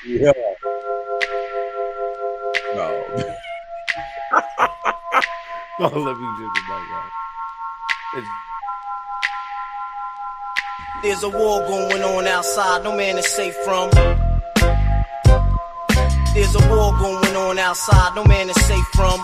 Yeah. No. Don't let me do the background. There's a war going on outside, no man is safe from. There's a war going on outside, no man is safe from.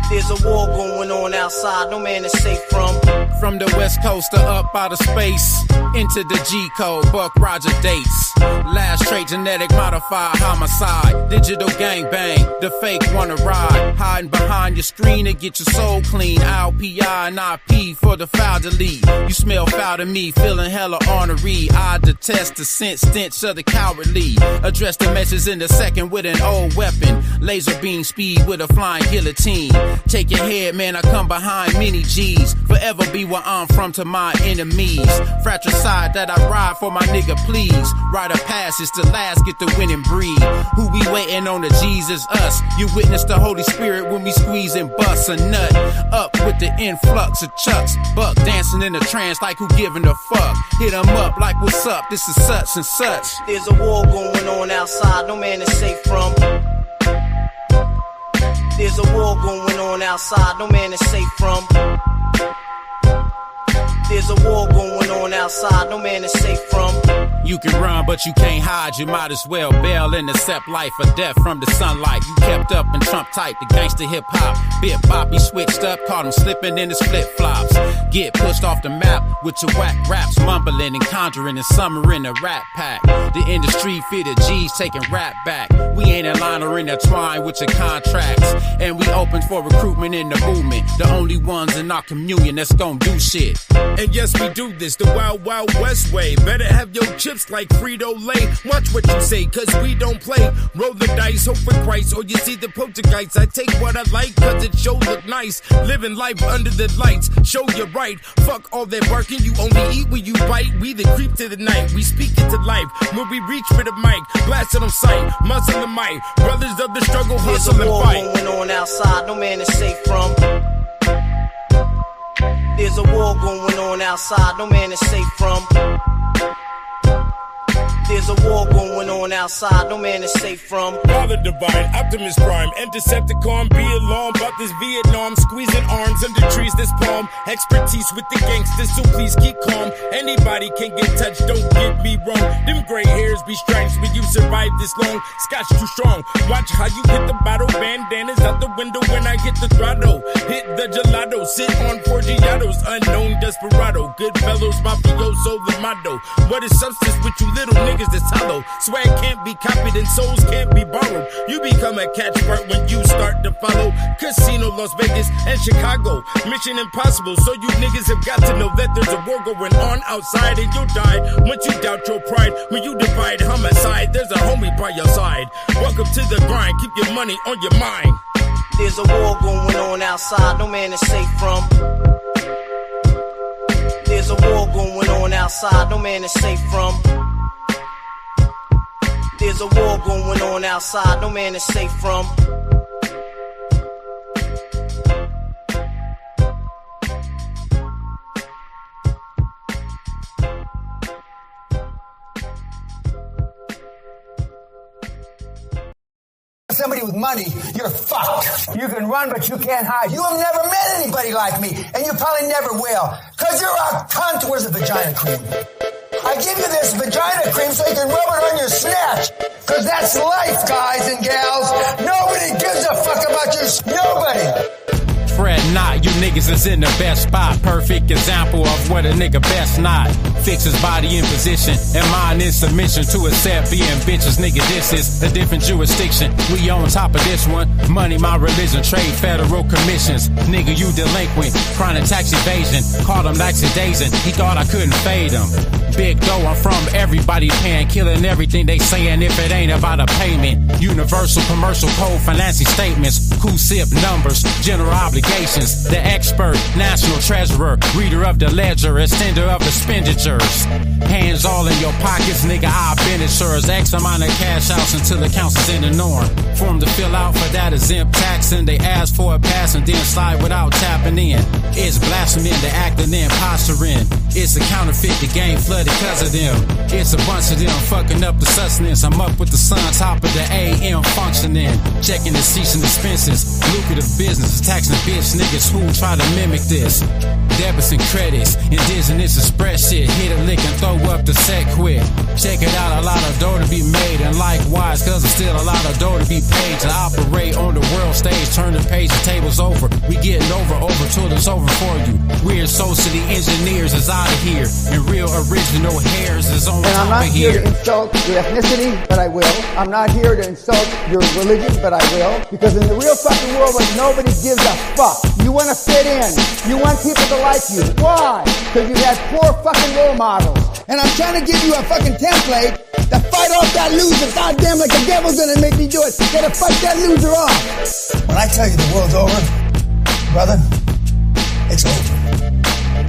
There's a war going on outside, no man is safe from. From the west coast to up out of space, into the G code, Buck Roger dates. Last trait, genetic modified homicide, digital gangbang, the fake wanna ride. Hiding behind your screen to get your soul clean. LPI and IP for the foul delete. You smell foul to me, feeling hella ornery. I detest the scent stench of the cowardly. Address the message in the second with an old weapon. Laser beam speed with a flying guillotine. Take your head, man, I come behind many G's. Forever be where I'm from to my enemies. Fratricide that I ride for my nigga, please. Rite of passage to last, get the winning breed. Who we waiting on, the Jesus us. You witness the Holy Spirit when we squeeze and bust a nut. Up with the influx of chucks. Buck dancing in a trance like who giving a fuck. Hit 'em up like what's up, this is such and such. There's a war going on outside, no man is safe from. There's a war going on outside, no man is safe from. There's a war going on outside, no man is safe from. You can run, but you can't hide. You might as well bail and accept life or death from the sunlight. You kept up and Trump tight, the gangster hip hop. Bit Bop, he switched up, caught him slipping in his flip flops. Get pushed off the map with your whack raps, mumbling and conjuring and summering a rat pack. The industry fitted G's taking rap back. We ain't in line or intertwined with your contracts. And we open for recruitment in the movement. The only ones in our communion that's gon' do shit. And yes, we do this the Wild Wild West way. Better have your chips like Frito-Lay. Watch what you say, cause we don't play. Roll the dice, hope for Christ, or you see the poltergeist. I take what I like, cause it show look nice. Living life under the lights, show you right. Fuck all that barking, you only eat when you bite. We the creep to the night, we speak into life. When we reach for the mic, blast it on sight. Muscle and might, brothers of the struggle, hustle and fight. There's a war going on outside, no man is safe from. There's a war going on outside, no man is safe from. There's a war going on outside, no man is safe from. Father Divine, Optimus Prime, and Decepticon, be alarmed about this Vietnam. Squeezing arms under trees this palm. Expertise with the gangsters, so please keep calm. Anybody can get touched, don't get me wrong. Them gray hairs be stripes when you survive this long. Scotch too strong, watch how you hit the bottle. Bandanas out the window when I hit the throttle. Hit the gelato, sit on Forgiatos. Unknown desperado, good fellows, mafioso, the motto. What is substance with you little niggas that's hollow? Swag can't be copied and souls can't be borrowed. You become a catchword when you start to follow. Casino, Las Vegas, and Chicago. Mission impossible, so you niggas have got to know that there's a war going on outside and you'll die once you doubt your pride. When you divide homicide, there's a homie by your side. Welcome to the grind, keep your money on your mind. There's a war going on outside, no man is safe from. There's a war going on outside, no man is safe from. There's a war going on outside, no man is safe from. Somebody with money, you're fucked. You can run, but you can't hide. You have never met anybody like me, and you probably never will, because you're a cunt. Where's the vagina cream? I give you this vagina cream so you can rub it on your snatch, because that's life, guys and gals. Nobody gives a fuck about your... Nobody. Fret not, you niggas is in the best spot. Perfect example of what a nigga best not. Fix his body in position and mind in submission to accept being bitches. Nigga, this is a different jurisdiction. We on top of this one. Money, my religion, trade federal commissions. Nigga, you delinquent, chronic tax evasion. Called him laxidazing, he thought I couldn't fade him. Big dough, I'm from everybody paying, killing everything they saying if it ain't about a payment. Universal commercial code financing statements, CASHAPP numbers, general obligations. The expert, national treasurer, reader of the ledger, extender of expenditures. Hands all in your pockets, nigga, I've been insurers. X amount of cash outs until the accounts is in the norm. Form to fill out for that exempt tax and they ask for a pass and then slide without tapping in. It's blasphemy, the acting and posturing. It's a counterfeit, the game flooded cause of them. It's a bunch of them fucking up the sustenance. I'm up with the sun, top of the AM functioning. Checking the cease and expenses. Lucrative business, taxing bitch niggas who try to mimic this. Debits and credits, indigenous express shit. Hit a lick and throw up the set quick. Check it out, a lot of dough to be made. And likewise, cause there's still a lot of dough to be paid. To operate on the world stage, turn the page, the table's over. We getting over till it's over for you. Weird society engineers is out of here. And real original hairs is on And I'm top not of here here. to insult your ethnicity, but I will. I'm not here to insult your religion, but I will. Because in the real fucking world where nobody gives a fuck, you want to fit in. You want people to like you. Why? Because you had poor fucking role models. And I'm trying to give you a fucking template to fight off that loser. Goddamn, like the devil's gonna make me do it. Gotta fight that loser off. When I tell you the world's over, brother, it's over.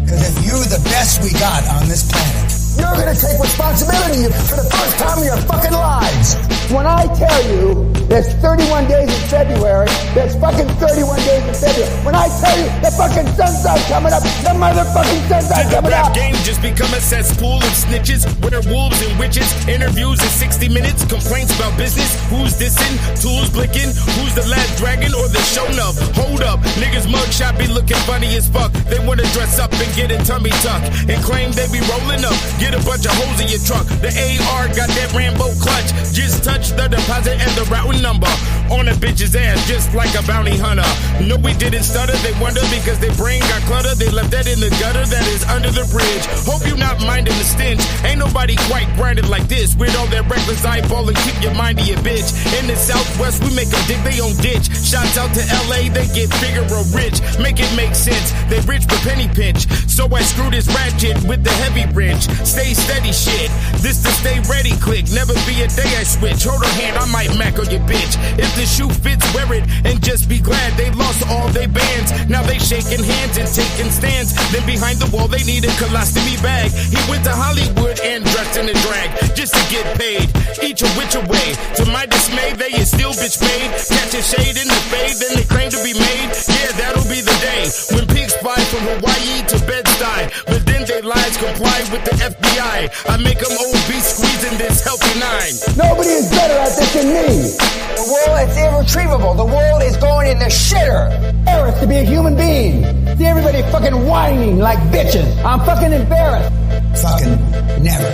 Because if you're the best we got on this planet, you're gonna take responsibility for the first time in your fucking lives. When I tell you there's 31 days in February, there's fucking 31 days in February. When I tell you the fucking sun's not coming up, the motherfucking sun's not Did the coming rap up. game just become a cesspool of snitches? Werewolves and witches, interviews in 60 minutes, complaints about business, who's dissing, tools blicking, who's the last dragon or the show enough? Hold up, niggas mugshot be looking funny as fuck. They wanna dress up and get a tummy tuck and claim they be rolling up. Get a bunch of holes in your truck. The AR got that Rambo clutch. Just touch the deposit and the routing number on a bitch's ass, just like a bounty hunter. No, we didn't stutter. They wonder because their brain got cluttered. They left that in the gutter that is under the bridge. Hope you not minding the stench. Ain't nobody quite grinded like this. With all that reckless eyeball and keep your mind to your bitch. In the Southwest, we make them dig they own ditch. Shouts out to LA, they get bigger or rich. Make it make sense. They rich for penny pinch. So I screw this ratchet with the heavy wrench. Stay steady shit. This the stay ready click. Never be a day I switch. Hold her hand, I might mac on your bitch. If the shoe fits, wear it and just be glad they lost all their bands. Now they shaking hands and taking stands. Then behind the wall they need a colostomy bag. He went to Hollywood and dressed in a drag just to get paid. Each a which away. To my dismay, they is still bitch made. Catch a shade in the fade, then they claim to be made. Yeah, that'll be the day when pigs fly from Hawaii to Bed-Stuy. But then they lies comply with the FBI. I make them obese squeezing this healthy nine. Nobody is better at this than me. The world is irretrievable. The world is going in the shitter. Embarrassed to be a human being. See everybody fucking whining like bitches. I'm fucking embarrassed. Fucking never.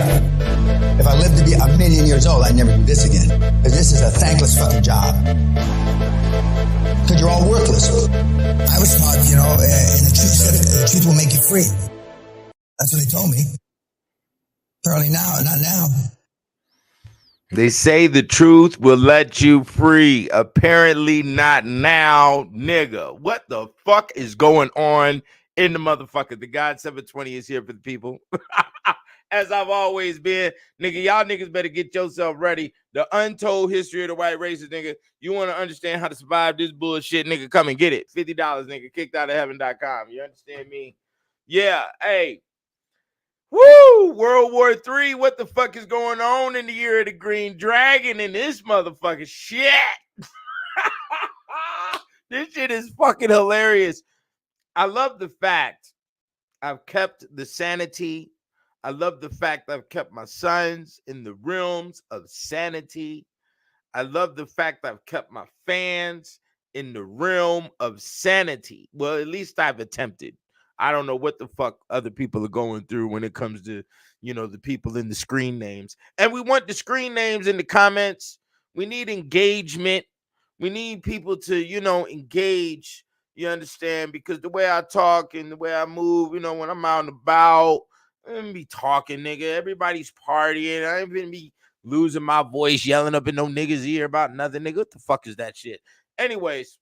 If I live to be 1,000,000 years old, I'd never do this again. Because this is a thankless fucking job. Because you're all worthless. I was taught, and the truth will make you free. That's what they told me. Apparently now, not now. They say the truth will let you free. Apparently not now, nigga. What the fuck is going on in the motherfucker? The God 720 is here for the people. As I've always been. Nigga, y'all niggas better get yourself ready. The untold history of the white races, nigga. You want to understand how to survive this bullshit, nigga, come and get it. $50, nigga. Kickedoutofheaven.com. You understand me? Yeah, hey. Woo! World War III. What the fuck is going on in the year of the Green Dragon in this motherfucking shit? This shit is fucking hilarious. I love the fact I've kept the sanity. I love the fact I've kept my sons in the realms of sanity. I love the fact I've kept my fans in the realm of sanity. Well, at least I've attempted. I don't know what the fuck other people are going through when it comes to, the people in the screen names. And we want the screen names in the comments. We need engagement. We need people to, engage. You understand? Because the way I talk and the way I move, when I'm out and about, I ain't be talking, nigga. Everybody's partying. I ain't gonna be losing my voice, yelling up in no niggas' ear about nothing, nigga. What the fuck is that shit? Anyways,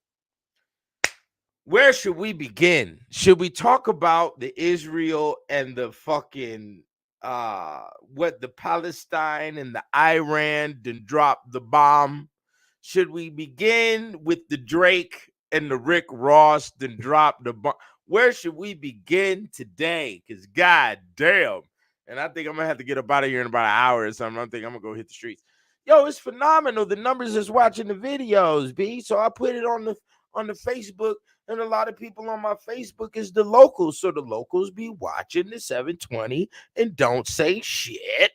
where should we begin? Should we talk about the Israel and the fucking the Palestine and the Iran done dropped the bomb? Should we begin with the Drake and the Rick Ross done dropped the bomb? Where should we begin today? Because god damn. And I think I'm gonna have to get up out of here in about an hour or something. I think I'm gonna go hit the streets. Yo, it's phenomenal. The numbers is watching the videos, B. So I put it on on the Facebook, and a lot of people on my Facebook is the locals. So the locals be watching the 720 and don't say shit.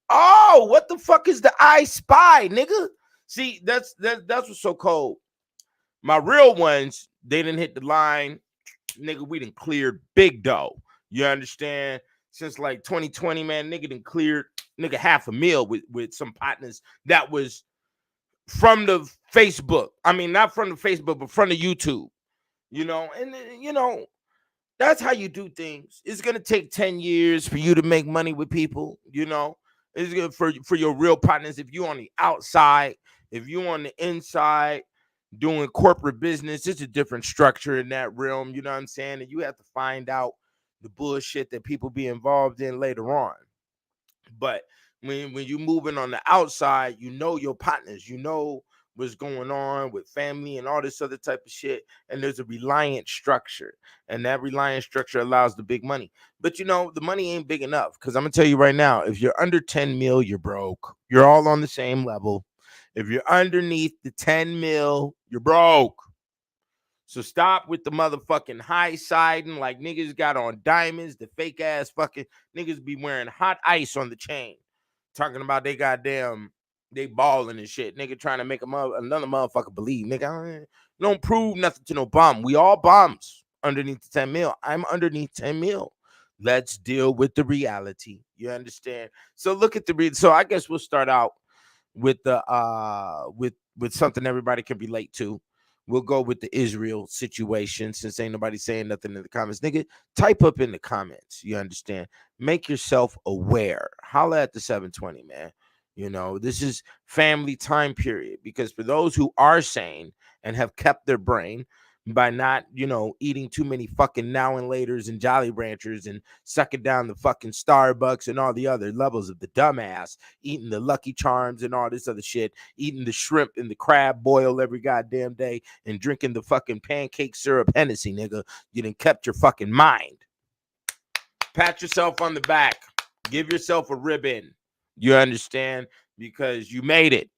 Oh, what the fuck is the I Spy, nigga? See, that's what's so cold. My real ones, they didn't hit the line, nigga. We done cleared big dough. You understand? Since like 2020, man, nigga done cleared nigga $500,000 with some partners that was from the Facebook. I mean, not from the Facebook, but from the YouTube. You know, and you know, that's how you do things. It's gonna take 10 years for you to make money with people, you know. It's good for your real partners. If you on the outside, if you on the inside doing corporate business, it's a different structure in that realm, you know what I'm saying? And you have to find out the bullshit that people be involved in later on. But when you moving on the outside, you know your partners, you know what's going on with family and all this other type of shit. And there's a reliant structure, and that reliant structure allows the big money. But you know, the money ain't big enough, because I'm gonna tell you right now, if you're under 10 mil, you're broke. You're all on the same level. If you're underneath the 10 mil, you're broke. So stop with the motherfucking high siding like niggas got on diamonds. The fake ass fucking niggas be wearing hot ice on the chain, talking about they balling and shit. Nigga trying to make another motherfucker believe. Nigga, don't prove nothing to no bum. We all bums underneath the 10 mil. I'm underneath 10 mil. Let's deal with the reality. You understand? So look at so I guess we'll start out with the with something everybody can relate to. We'll go with the Israel situation, since ain't nobody saying nothing in the comments. Nigga, type up in the comments. You understand? Make yourself aware. Holla at the 720, man. You know, this is family time period, because for those who are sane and have kept their brain by not, you know, eating too many fucking now and laters and Jolly Ranchers and sucking down the fucking Starbucks and all the other levels of the dumbass, eating the Lucky Charms and all this other shit, eating the shrimp and the crab boil every goddamn day, and drinking the fucking pancake syrup Hennessy, nigga. You done kept your fucking mind. Pat yourself on the back. Give yourself a ribbon. You understand? Because you made it.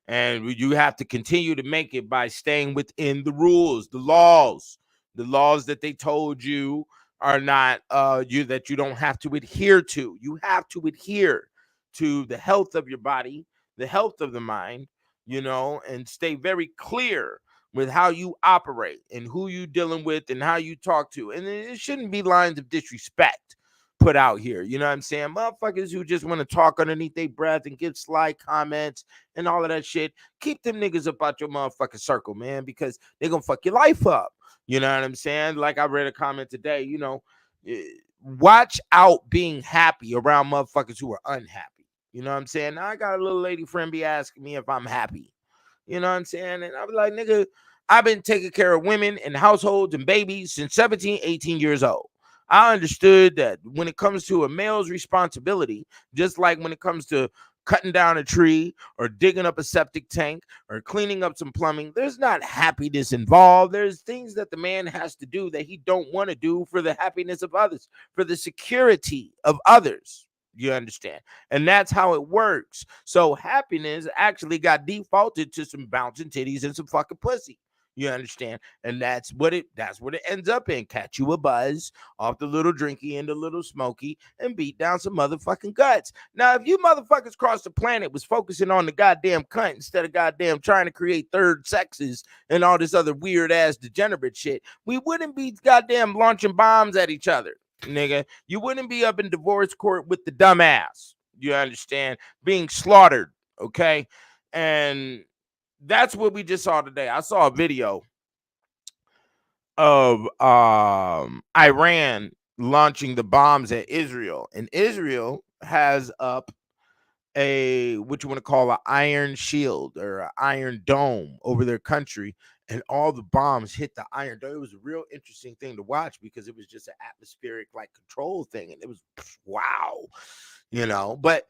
And you have to continue to make it by staying within the rules, the laws that they told you are not that you don't have to adhere to. You have to adhere to the health of your body, the health of the mind, you know, and stay very clear with how you operate and who you dealing with and how you talk to. And it shouldn't be lines of disrespect put out here. You know what I'm saying? Motherfuckers who just want to talk underneath their breath and give sly comments and all of that shit, keep them niggas up out your motherfucking circle, man, because they're gonna fuck your life up. You know what I'm saying? Like I read a comment today, you know, watch out being happy around motherfuckers who are unhappy. You know what I'm saying? Now I got a little lady friend be asking me if I'm happy. You know what I'm saying? And I was like, nigga, I've been taking care of women and households and babies since 17, 18 years old. I understood that when it comes to a male's responsibility, just like when it comes to cutting down a tree or digging up a septic tank or cleaning up some plumbing, there's not happiness involved. There's things that the man has to do that he don't want to do for the happiness of others, for the security of others. You understand? And that's how it works. So happiness actually got defaulted to some bouncing titties and some fucking pussy. You understand? And that's what it ends up in. Catch you a buzz off the little drinky and the little smoky and beat down some motherfucking guts. Now, if you motherfuckers across the planet was focusing on the goddamn cunt instead of goddamn trying to create third sexes and all this other weird ass degenerate shit, we wouldn't be goddamn launching bombs at each other, nigga. You wouldn't be up in divorce court with the dumbass. You understand? Being slaughtered, okay? And that's what we just saw today. I saw a video of Iran launching the bombs at Israel, and Israel has up a what you want to call an iron shield or an iron dome over their country, and all the bombs hit the iron dome. It was a real interesting thing to watch because it was just an atmospheric like control thing, and it was wow, you know. But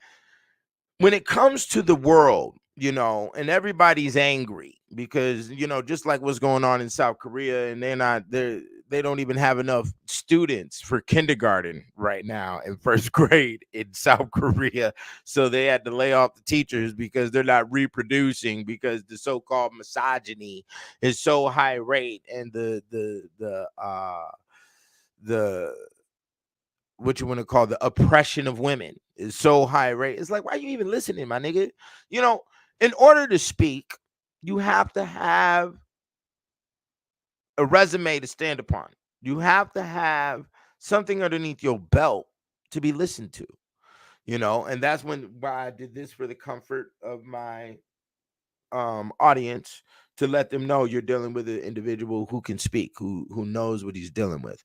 when it comes to the world, you know, and everybody's angry because, you know, just like what's going on in South Korea, and the they don't even have enough students for kindergarten right now in first grade in South Korea. So they had to lay off the teachers because they're not reproducing, because the so-called misogyny is so high rate, and the what you want to call the oppression of women is so high rate. It's like, why are you even listening, my nigga? You know, in order to speak, you have to have a resume to stand upon. You have to have something underneath your belt to be listened to, and that's why I did this, for the comfort of my audience, to let them know you're dealing with an individual who can speak, who knows what he's dealing with,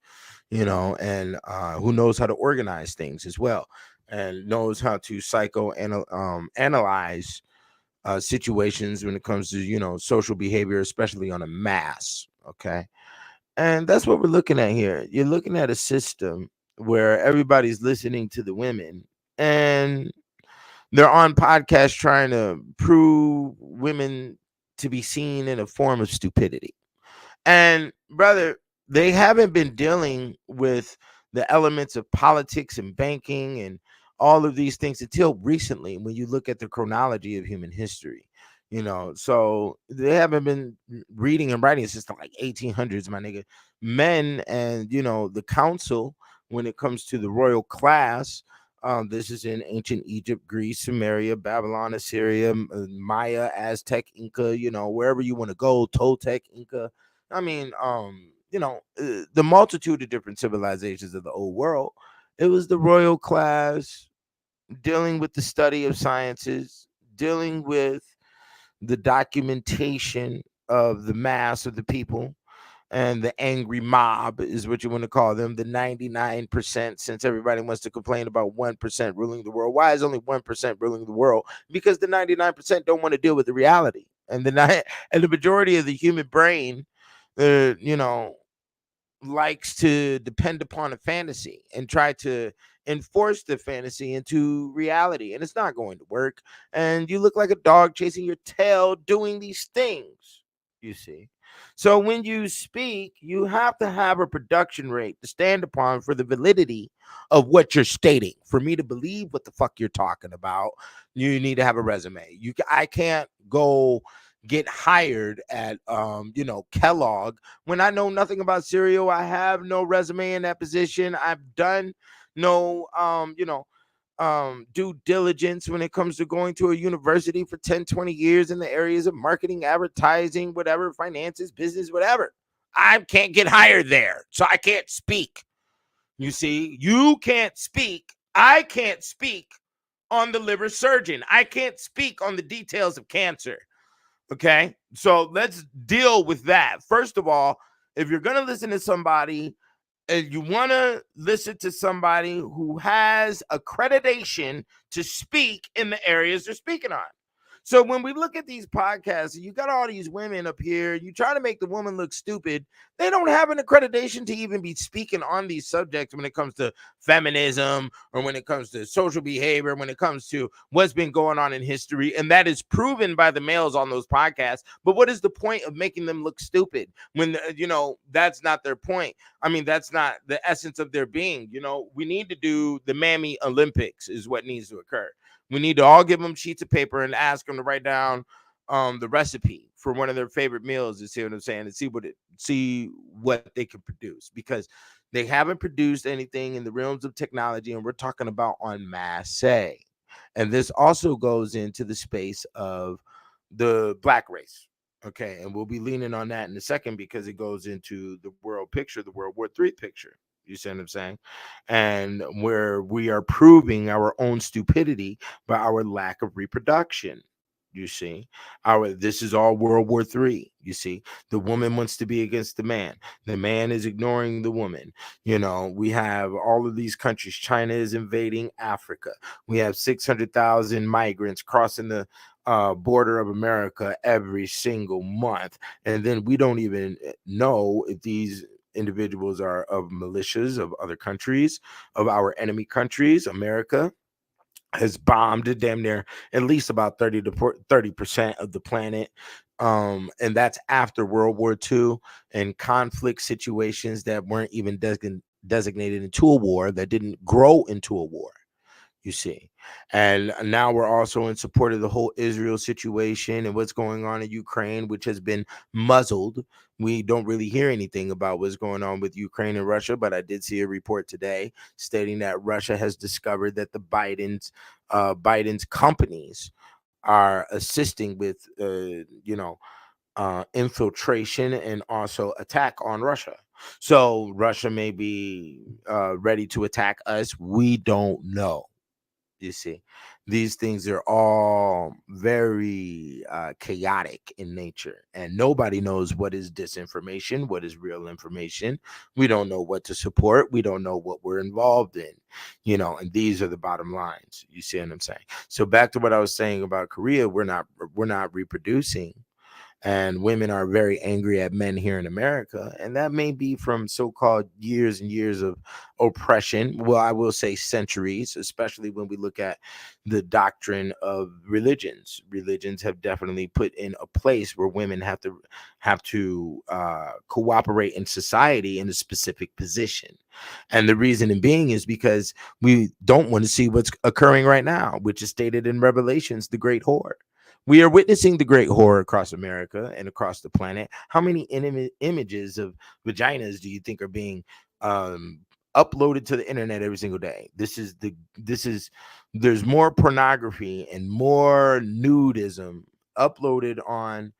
and who knows how to organize things as well, and knows how to analyze situations when it comes to social behavior, especially on a mass. Okay, and that's what we're looking at here. You're looking at a system where everybody's listening to the women, and they're on podcasts trying to prove women to be seen in a form of stupidity. And brother, they haven't been dealing with the elements of politics and banking and all of these things until recently, when you look at the chronology of human history. So they haven't been reading and writing since the like 1800s, my nigga. Men and the council, when it comes to the royal class, this is in ancient Egypt, Greece, Sumeria, Babylon, Assyria, Maya, Aztec, Inca, wherever you want to go, Toltec, Inca. I mean, the multitude of different civilizations of the old world. It was the royal class dealing with the study of sciences, dealing with the documentation of the mass of the people, and the angry mob is what you want to call them, the 99%, since everybody wants to complain about 1% ruling the world. Why is only 1% ruling the world? Because the 99% don't want to deal with the reality. And the majority of the human brain, you know, likes to depend upon a fantasy and try to enforce the fantasy into reality, and it's not going to work. And you look like a dog chasing your tail doing these things, you see. So when you speak, you have to have a production rate to stand upon for the validity of what you're stating. For me to believe what the fuck you're talking about, you need to have a resume. I can't go get hired at Kellogg when I know nothing about cereal. I have no resume in that position. I've done no due diligence when it comes to going to a university for 10-20 years in the areas of marketing, advertising, whatever, finances, business, whatever. I can't get hired there, so I can't speak. You see, you can't speak. I can't speak on the liver surgeon. I can't speak on the details of cancer. Okay, so let's deal with that. First of all, if you're going to listen to somebody, and you want to listen to somebody who has accreditation to speak in the areas they're speaking on. So when we look at these podcasts, you got all these women up here, you try to make the woman look stupid. They don't have an accreditation to even be speaking on these subjects when it comes to feminism, or when it comes to social behavior, when it comes to what's been going on in history. And that is proven by the males on those podcasts. But what is the point of making them look stupid when, that's not their point? I mean, that's not the essence of their being. We need to do the Mammy Olympics is what needs to occur. We need to all give them sheets of paper and ask them to write down the recipe for one of their favorite meals. You see what I'm saying? And see what they can produce, because they haven't produced anything in the realms of technology, and we're talking about en masse. And this also goes into the space of the black race. Okay, and we'll be leaning on that in a second, because it goes into the world picture, the World War III picture. You see what I'm saying? And where we are proving our own stupidity by our lack of reproduction. You see, this is all World War III. You see, the woman wants to be against the man is ignoring the woman. We have all of these countries. China is invading Africa. We have 600,000 migrants crossing the border of America every single month, and then we don't even know if these individuals are of militias of other countries, of our enemy countries. America has bombed damn near at least about 30% of the planet And that's after World War II and conflict situations that weren't even designated into a war, that didn't grow into a war, you see. And now we're also in support of the whole Israel situation and what's going on in Ukraine, which has been muzzled. We don't really hear anything about what's going on with Ukraine and Russia, but I did see a report today stating that Russia has discovered that the Biden's companies are assisting with infiltration and also attack on Russia. So Russia may be ready to attack us. We don't know. You see, these things are all very chaotic in nature, and nobody knows what is disinformation, what is real information. We don't know what to support. We don't know what we're involved in, and these are the bottom lines. You see what I'm saying? So back to what I was saying about Korea, we're not reproducing, and women are very angry at men here in America, and that may be from so-called years and years of oppression. Well, I will say centuries, especially when we look at the doctrine of religions have definitely put in a place where women have to cooperate in society in a specific position. And the reason being is because we don't want to see what's occurring right now, which is stated in Revelations, the great whore. We are witnessing the great horror across America and across the planet. How many images of vaginas do you think are being um, uploaded to the internet every single day? There's more pornography and more nudism uploaded on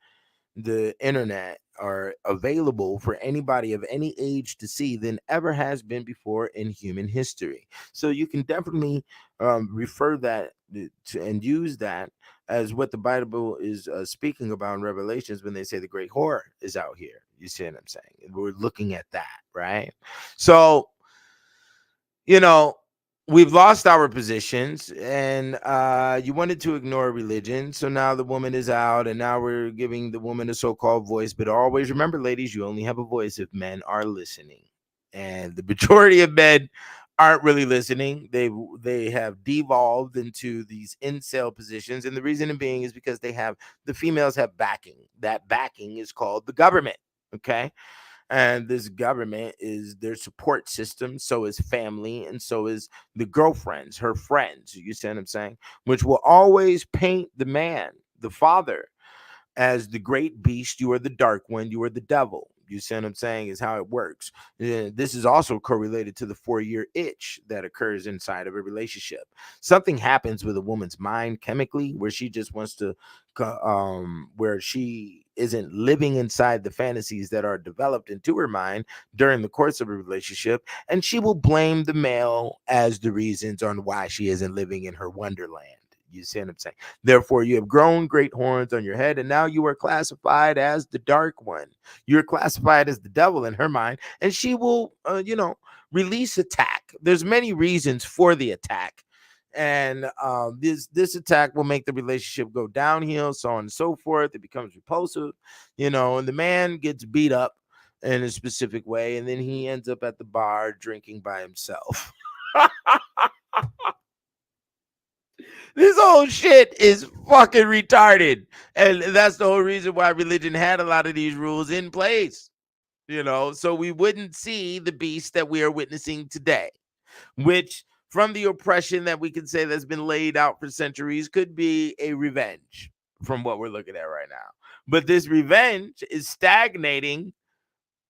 the internet are available for anybody of any age to see than ever has been before in human history. So you can definitely refer that and use that as what the Bible is speaking about in Revelations when they say the great whore is out here. You see what I'm saying? We're looking at that, right? So you know, we've lost our positions, and you wanted to ignore religion. So now the woman is out, and now we're giving the woman a so-called voice. But always remember, ladies, you only have a voice if men are listening. And the majority of men aren't really listening. They have devolved into these incel positions. And the reason being is because the females have backing. That backing is called the government. Okay. And this government is their support system. So is family, and so is the girlfriends, her friends. You see what I'm saying? Which will always paint the man, the father, as the great beast. You are the dark one. You are the devil. You see what I'm saying? Is how it works. This is also correlated to the 4-year itch that occurs inside of a relationship. Something happens with a woman's mind chemically where she just wants to, where she isn't living inside the fantasies that are developed into her mind during the course of a relationship, and she will blame the male as the reasons on why she isn't living in her wonderland. You see what I'm saying? Therefore, you have grown great horns on your head, and now you are classified as the dark one. You're classified as the devil in her mind, and she will, release attack. There's many reasons for the attack, and this attack will make the relationship go downhill, so on and so forth. It becomes repulsive, and the man gets beat up in a specific way, and then he ends up at the bar drinking by himself. This whole shit is fucking retarded. And that's the whole reason why religion had a lot of these rules in place, so we wouldn't see the beast that we are witnessing today, which from the oppression that we can say that's been laid out for centuries could be a revenge from what we're looking at right now. But this revenge is stagnating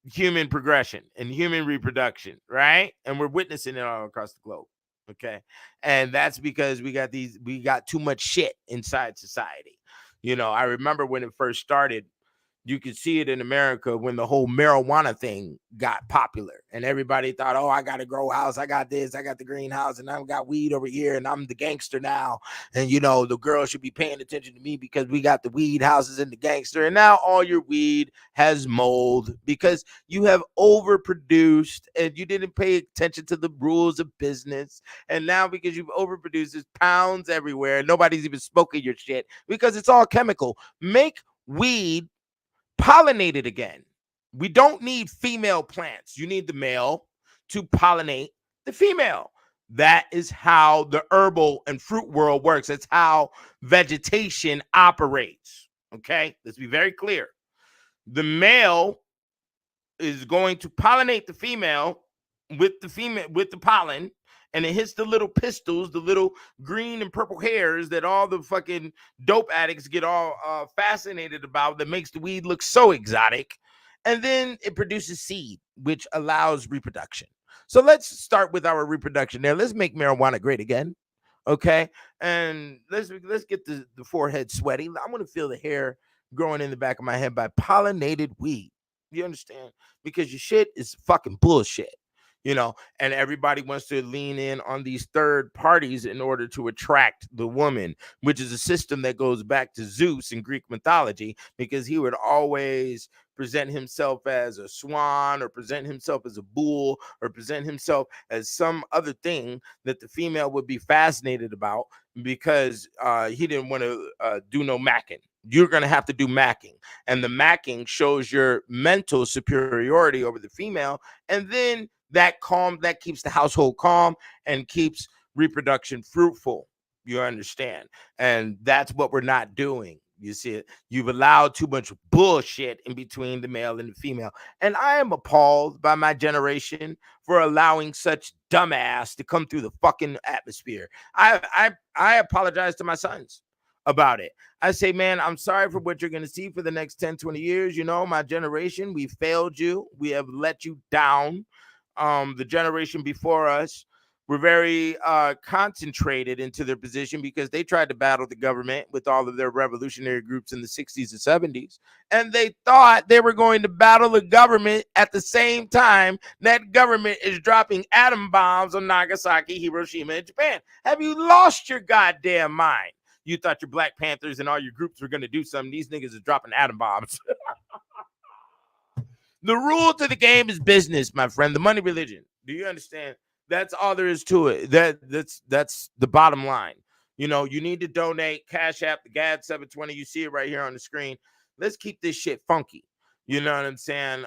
human progression and human reproduction, right? And we're witnessing it all across the globe. Okay. And that's because we got too much shit inside society. I remember when it first started, you could see it in America when the whole marijuana thing got popular and everybody thought, oh, I got a grow house. I got this, I got the greenhouse, and I've got weed over here, and I'm the gangster now. And, the girl should be paying attention to me because we got the weed houses and the gangster. And now all your weed has mold because you have overproduced and you didn't pay attention to the rules of business. And now because you've overproduced, there's pounds everywhere. Nobody's even smoking your shit because it's all chemical. Make weed pollinated again. We don't need female plants. You need the male to pollinate the female. That is how the herbal and fruit world works. That's how vegetation operates. Okay, let's be very clear. The male is going to pollinate the female with the pollen, and it hits the little pistils, the little green and purple hairs that all the fucking dope addicts get all fascinated about, that makes the weed look so exotic. And then it produces seed, which allows reproduction. So let's start with our reproduction there. Let's make marijuana great again. Okay. And let's get the forehead sweaty. I want to feel the hair growing in the back of my head by pollinated weed. You understand? Because your shit is fucking bullshit, and everybody wants to lean in on these third parties in order to attract the woman, which is a system that goes back to Zeus in Greek mythology, because he would always present himself as a swan, or present himself as a bull, or present himself as some other thing that the female would be fascinated about, because he didn't want to do no macking. You're going to have to do macking, and the macking shows your mental superiority over the female, and then that keeps the household calm and keeps reproduction fruitful. You understand? And that's what we're not doing. You see it? You've allowed too much bullshit in between the male and the female. And I am appalled by my generation for allowing such dumbass to come through the fucking atmosphere. I apologize to my sons about it. I say, man, I'm sorry for what you're going to see for the next 10, 20 years. My generation, we failed you. We have let you down. The generation before us were very concentrated into their position, because they tried to battle the government with all of their revolutionary groups in the 60s and 70s. And they thought they were going to battle the government at the same time that government is dropping atom bombs on Nagasaki, Hiroshima, and Japan. Have you lost your goddamn mind? You thought your Black Panthers and all your groups were going to do something. These niggas are dropping atom bombs. The rule to the game is business, my friend. The money religion. Do you understand? That's all there is to it. That's the bottom line. You need to donate. Cash App, the GAD 720. You see it right here on the screen. Let's keep this shit funky. You know what I'm saying?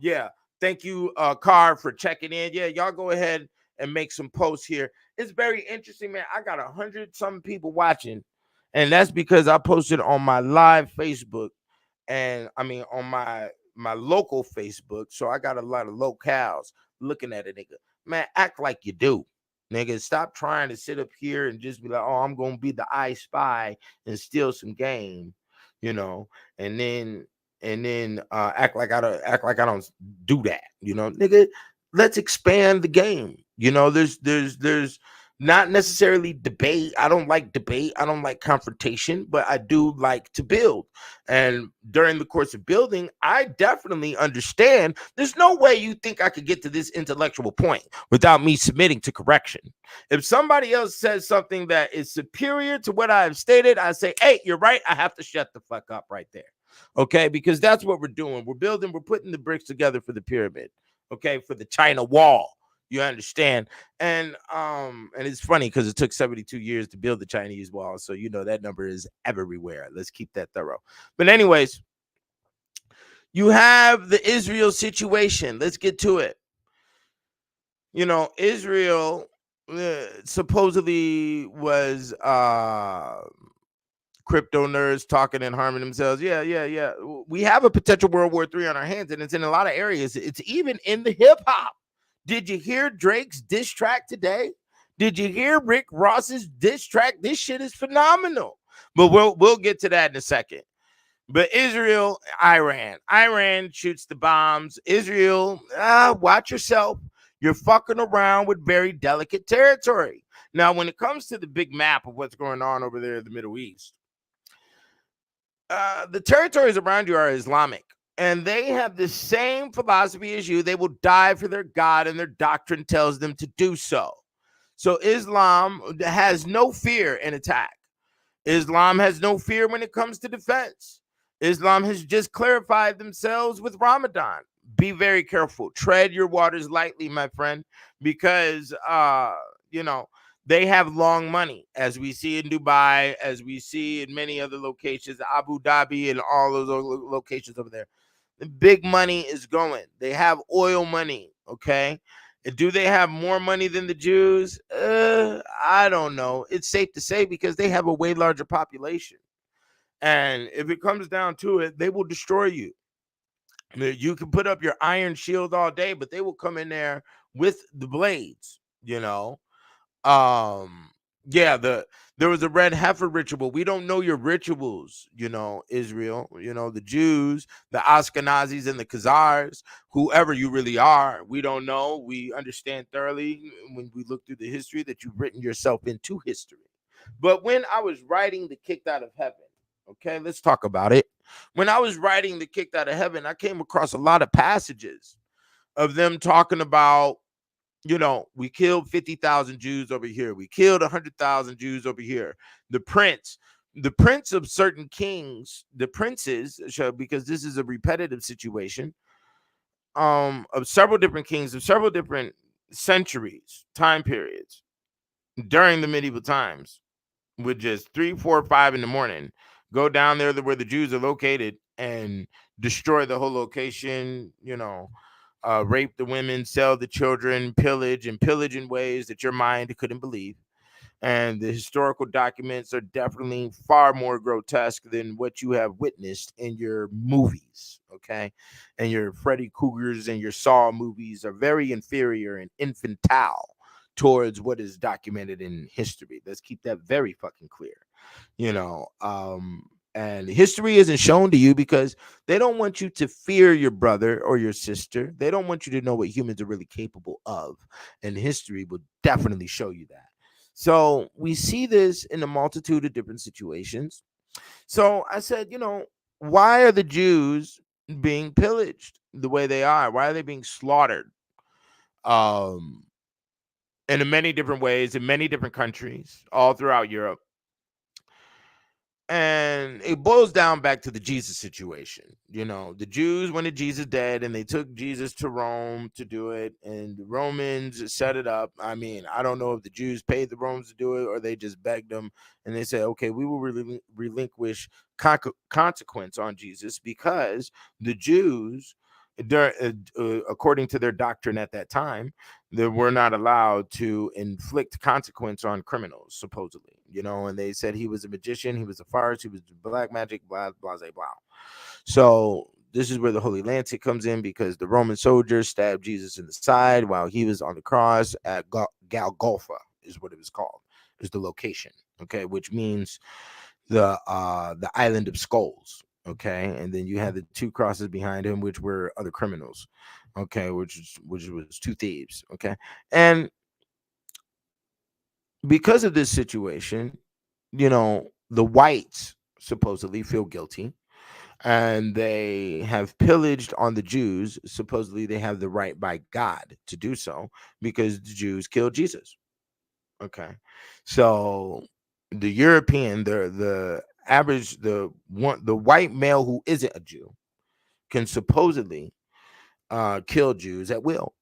Yeah. Thank you, Car, for checking in. Yeah, y'all go ahead and make some posts here. It's very interesting, man. I got 100-something people watching, and that's because I posted on my live Facebook, and I mean on my local Facebook. So I got a lot of locals looking at it, nigga. Man, act like you do. Nigga, stop trying to sit up here and just be like, oh, I'm gonna be the I Spy and steal some game, and then act like I don't do that, nigga. Let's expand the game. There's not necessarily debate. I don't like debate. I don't like confrontation, but I do like to build. And during the course of building, I definitely understand there's no way you think I could get to this intellectual point without me submitting to correction. If somebody else says something that is superior to what I have stated, I say, hey, you're right. I have to shut the fuck up right there. Okay, because that's what we're doing. We're building, we're putting the bricks together for the pyramid. Okay, for the China wall. You understand? And it's funny because it took 72 years to build the Chinese wall. So that number is everywhere. Let's keep that thorough. But anyways, you have the Israel situation. Let's get to it. Israel supposedly was crypto nerds talking and harming themselves. Yeah. We have a potential World War III on our hands, and it's in a lot of areas. It's even in the hip hop. Did you hear Drake's diss track today? Did you hear Rick Ross's diss track? This shit is phenomenal. But we'll get to that in a second. But Israel, Iran shoots the bombs. Israel, watch yourself. You're fucking around with very delicate territory. Now, when it comes to the big map of what's going on over there in the Middle East, the territories around you are Islamic. And they have the same philosophy as you. They will die for their God, and their doctrine tells them to do so. So Islam has no fear in attack. Islam has no fear when it comes to defense. Islam has just clarified themselves with Ramadan. Be very careful. Tread your waters lightly, my friend, because, they have long money, as we see in Dubai, as we see in many other locations, Abu Dhabi and all those locations over there. The big money is going. They have oil money, okay? Do they have more money than the Jews? I don't know. It's safe to say because they have a way larger population. And if it comes down to it, they will destroy you. You can put up your iron shield all day, but they will come in there with the blades, you know. Um, yeah, there was a red heifer ritual. We don't know your rituals, you know, Israel, you know, the Jews, the Ashkenazis and the Khazars, whoever you really are. We don't know. We understand thoroughly when we look through the history that you've written yourself into history. But when I was writing the Kicked Out of Heaven, okay, let's talk about it. When I was writing the Kicked Out of Heaven, I came across a lot of passages of them talking about, you know, we killed 50,000 Jews over here. We killed 100,000 Jews over here. The prince of certain kings, the princes, because this is a repetitive situation, of several different kings of several different centuries, time periods during the medieval times, would just 3, 4, 5 in the morning go down there where the Jews are located and destroy the whole location, you know, rape the women, sell the children, pillage in ways that your mind couldn't believe. And the historical documents are definitely far more grotesque than what you have witnessed in your movies. Okay. And your Freddy Kruegers and your Saw movies are very inferior and infantile towards what is documented in history. Let's keep that very fucking clear, you know. And history isn't shown to you because they don't want you to fear your brother or your sister. They don't want you to know what humans are really capable of, and history will definitely show you that. So we see this in a multitude of different situations. So I said, you know, why are the Jews being pillaged the way they are? Why are they being slaughtered? Um, in many different ways, in many different countries, all throughout Europe. And it boils down back to the Jesus situation. You know, the Jews wanted Jesus dead and they took Jesus to Rome to do it. And the Romans set it up. I mean, I don't know if the Jews paid the Romans to do it or they just begged them. And they said, okay, we will relinquish consequence on Jesus because the Jews, according to their doctrine at that time, they were not allowed to inflict consequence on criminals, supposedly, you know. And they said he was a magician, he was a farce, he was black magic, blah, blah, blah, blah. So this is where the Holy Lancet comes in, because the Roman soldiers stabbed Jesus in the side while he was on the cross at Golgotha, is what it was called, is the location, okay, which means the island of skulls. Okay, and then you had the 2 crosses behind him, which were other criminals. Okay, which was 2 thieves. Okay, and because of this situation, you know, the whites supposedly feel guilty, and they have pillaged on the Jews. Supposedly, they have the right by God to do so because the Jews killed Jesus. Okay, so the European, the average, the white male who isn't a Jew can supposedly kill Jews at will.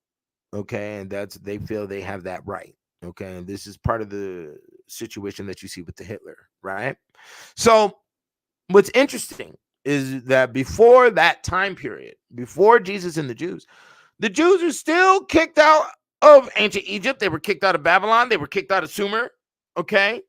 Okay, and that's, they feel they have that right. Okay, and this is part of the situation that you see with the Hitler, right? So what's interesting is that before that time period, before Jesus and the Jews are still kicked out of ancient Egypt. They were kicked out of Babylon. They were kicked out of Sumer. Okay.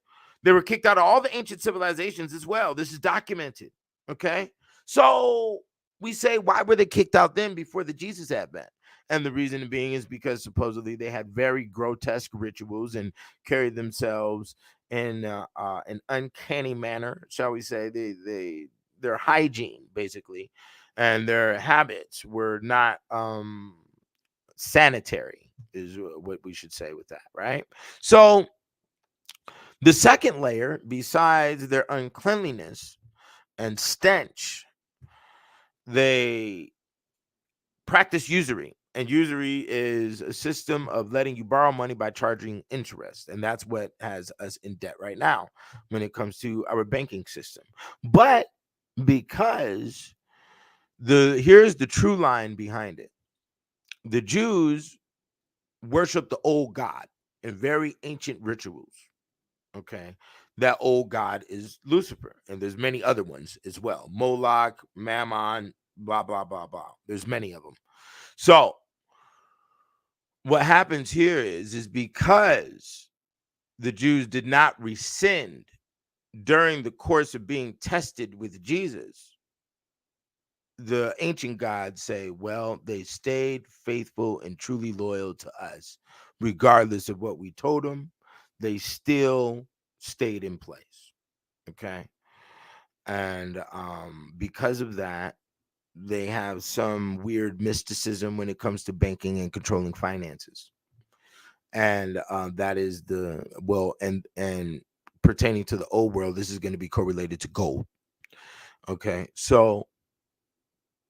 They were kicked out of all the ancient civilizations as well. This is documented. Okay. So we say, why were they kicked out then before the Jesus advent? And the reason being is because supposedly they had very grotesque rituals and carried themselves in an uncanny manner, shall we say. Their hygiene, basically, and their habits were not sanitary, is what we should say with that, right? So the second layer, besides their uncleanliness and stench, they practice usury. And usury is a system of letting you borrow money by charging interest. And that's what has us in debt right now when it comes to our banking system. But because here's the true line behind it. The Jews worship the old God in very ancient rituals. Okay. That old God is Lucifer. And there's many other ones as well. Moloch, Mammon, blah, blah, blah, blah. There's many of them. So what happens here is because the Jews did not rescind during the course of being tested with Jesus, the ancient gods say, well, they stayed faithful and truly loyal to us, regardless of what we told them. They still stayed in place. Okay. And because of that, they have some weird mysticism when it comes to banking and controlling finances. And that is the well, and pertaining to the old world, this is going to be correlated to gold. Okay. So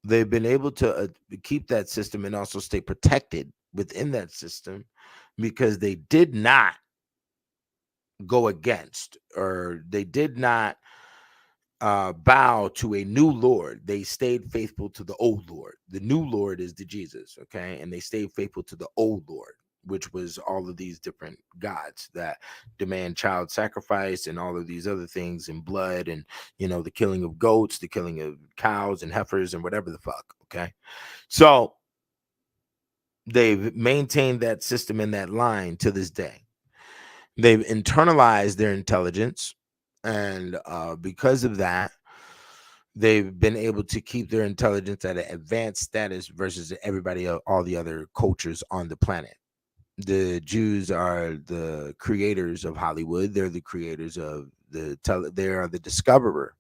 they've been able to keep that system and also stay protected within that system because they did not go against, or they did not bow to a new Lord. They stayed faithful to the old Lord. The new Lord is the Jesus, okay? And they stayed faithful to the old Lord, which was all of these different gods that demand child sacrifice and all of these other things, and blood, and the killing of goats, the killing of cows and heifers and whatever the fuck, okay? So they've maintained that system in that line to this day. They've internalized their intelligence, and because of that, they've been able to keep their intelligence at an advanced status versus everybody else, all the other cultures on the planet. The Jews are the creators of Hollywood. They're the creators of they are the discoverer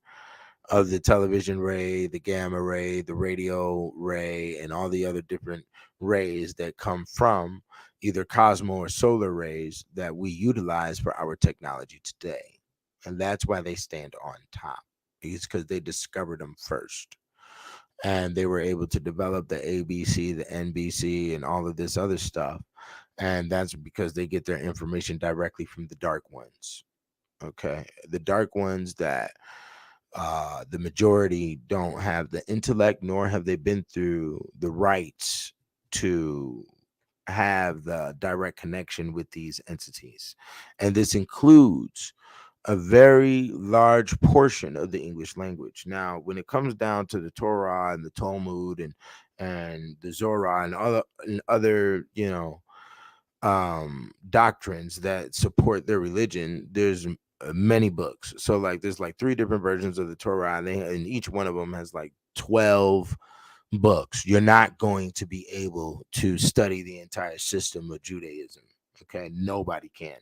of the television ray, the gamma ray, the radio ray, and all the other different rays that come from either cosmo or solar rays that we utilize for our technology today. And that's why they stand on top. It's because they discovered them first. And they were able to develop the ABC, the NBC, and all of this other stuff. And that's because they get their information directly from the dark ones. Okay. The dark ones that the majority don't have the intellect, nor have they been through the rights to have the direct connection with these entities. And this includes a very large portion of the English language. Now, when it comes down to the Torah and the Talmud and the Zorah and other doctrines that support their religion, there's many books. So like there's like 3 different versions of the Torah, and each one of them has like 12 books. You're not going to be able to study the entire system of Judaism. Okay, nobody can.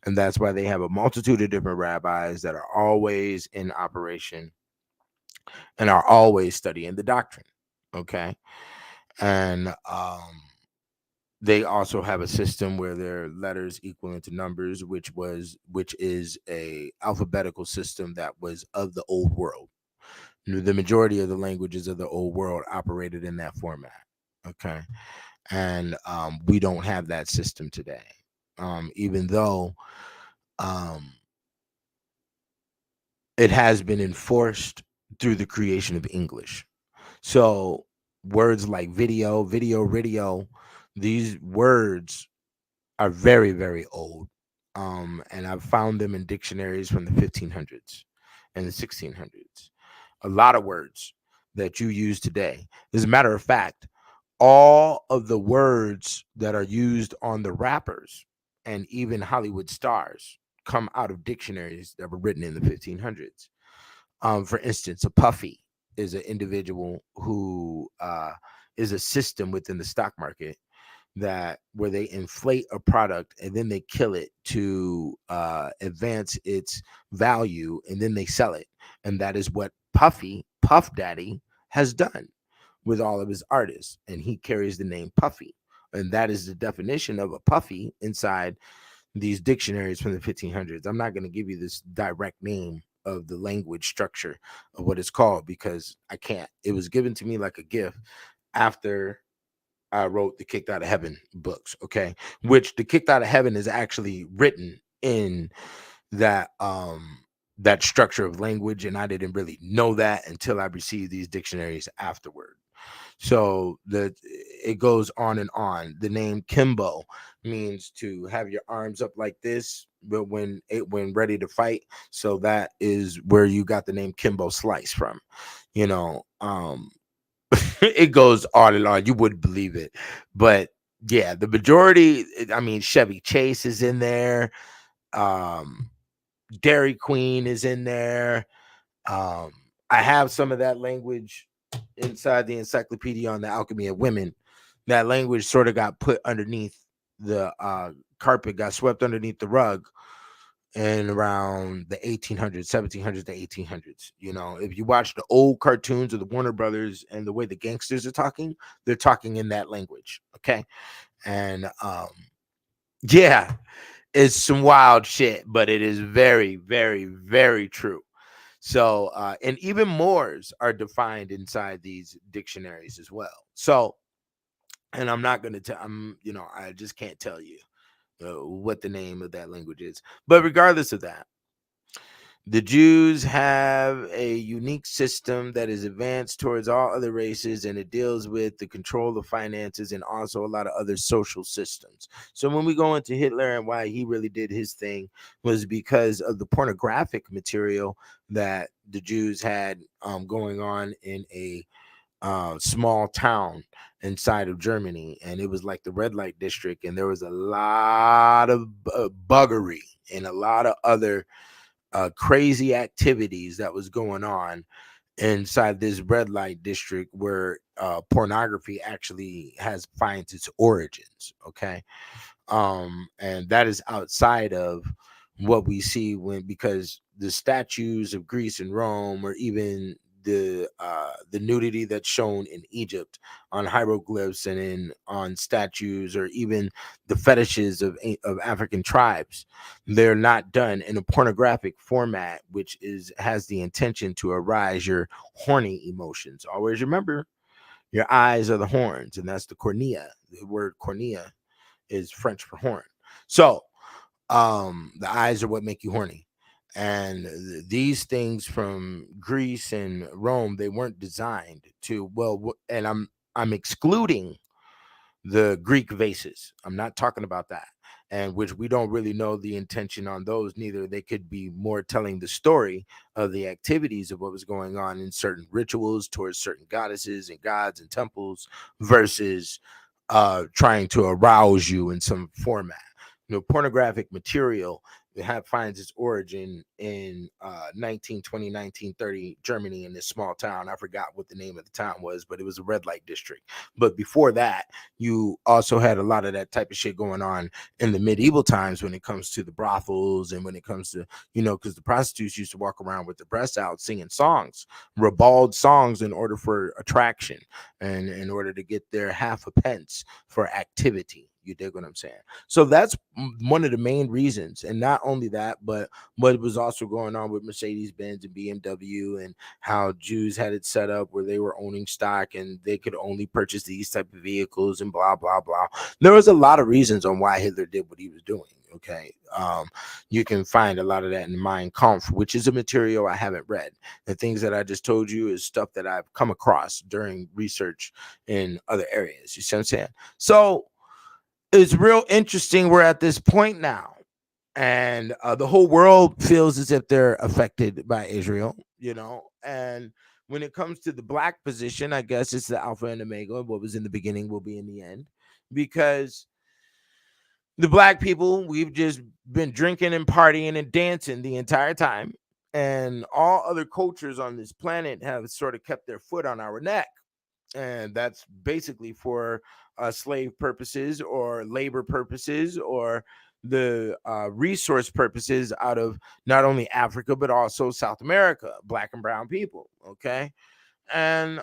And that's why they have a multitude of different rabbis that are always in operation and are always studying the doctrine. Okay. And they also have a system where their letters equal into numbers, which is a alphabetical system that was of the old world. The majority of the languages of the old world operated in that format. Okay. And we don't have that system today. Even though it has been enforced through the creation of English. So words like video, radio, these words are very, very old. And I've found them in dictionaries from the 1500s and the 1600s. A lot of words that you use today. As a matter of fact, all of the words that are used on the rappers and even Hollywood stars come out of dictionaries that were written in the 1500s. For instance, a puffy is an individual who is a system within the stock market where they inflate a product and then they kill it to advance its value, and then they sell it. And that is what Puff Daddy has done with all of his artists, and he carries the name Puffy, and that is the definition of a puffy inside these dictionaries from the 1500s. I'm not going to give you this direct name of the language structure of what it's called because I can't. It was given to me like a gift after I wrote the Kicked Out of Heaven books, okay? Which the Kicked Out of Heaven is actually written in that that structure of language, and I didn't really know that until I received these dictionaries afterward. So it goes on and on. The name Kimbo means to have your arms up like this, but when ready to fight. So that is where you got the name Kimbo Slice from. It goes on and on. You wouldn't believe it, but yeah, the majority. I mean, Chevy Chase is in there. Dairy Queen is in there. I have some of that language inside the encyclopedia on the alchemy of women. That language sort of got put underneath the carpet, got swept underneath the rug in around the 1800s, 1700s to 1800s. You know, if you watch the old cartoons of the Warner Brothers and the way the gangsters are talking, they're talking in that language. Okay. And yeah, it's some wild shit, but it is very, very, very true. So, and even mores are defined inside these dictionaries as well. So, and I'm not going to tell, I just can't tell you what the name of that language is. But regardless of that, the Jews have a unique system that is advanced towards all other races, and it deals with the control of finances and also a lot of other social systems. So when we go into Hitler and why he really did his thing was because of the pornographic material that the Jews had going on in a small town inside of Germany, and it was like the red light district, and there was a lot of buggery and a lot of other crazy activities that was going on inside this red light district where pornography actually finds its origins. Okay. And that is outside of what we see because the statues of Greece and Rome, or even the nudity that's shown in Egypt on hieroglyphs and on statues, or even the fetishes of African tribes, they're not done in a pornographic format, which has the intention to arise your horny emotions. Always remember, your eyes are the horns, and that's the cornea. The word cornea is French for horn. So the eyes are what make you horny. And these things from Greece and Rome, they weren't designed to, and I'm excluding the Greek vases. I'm not talking about that. And which we don't really know the intention on those neither. They could be more telling the story of the activities of what was going on in certain rituals towards certain goddesses and gods and temples versus trying to arouse you in some format. Pornographic material finds its origin in 1920, 1930 Germany, in this small town. I forgot what the name of the town was, but it was a red light district. But before that, you also had a lot of that type of shit going on in the medieval times when it comes to the brothels, and when it comes to, because the prostitutes used to walk around with their breasts out singing songs, ribald songs, in order for attraction and in order to get their half a pence for activity. You dig what I'm saying? So that's one of the main reasons. And not only that, but what was also going on with Mercedes-Benz and BMW, and how Jews had it set up where they were owning stock and they could only purchase these type of vehicles and blah, blah, blah. There was a lot of reasons on why Hitler did what he was doing. Okay. You can find a lot of that in Mein Kampf, which is a material I haven't read. The things that I just told you is stuff that I've come across during research in other areas. You see what I'm saying? So it's real interesting. We're at this point now, and the whole world feels as if they're affected by Israel, and when it comes to the black position, I guess it's the alpha and omega. What was in the beginning will be in the end, because the black people, we've just been drinking and partying and dancing the entire time, and all other cultures on this planet have sort of kept their foot on our neck. And that's basically for slave purposes or labor purposes, or the resource purposes out of not only Africa but also South America, black and brown people. Okay. And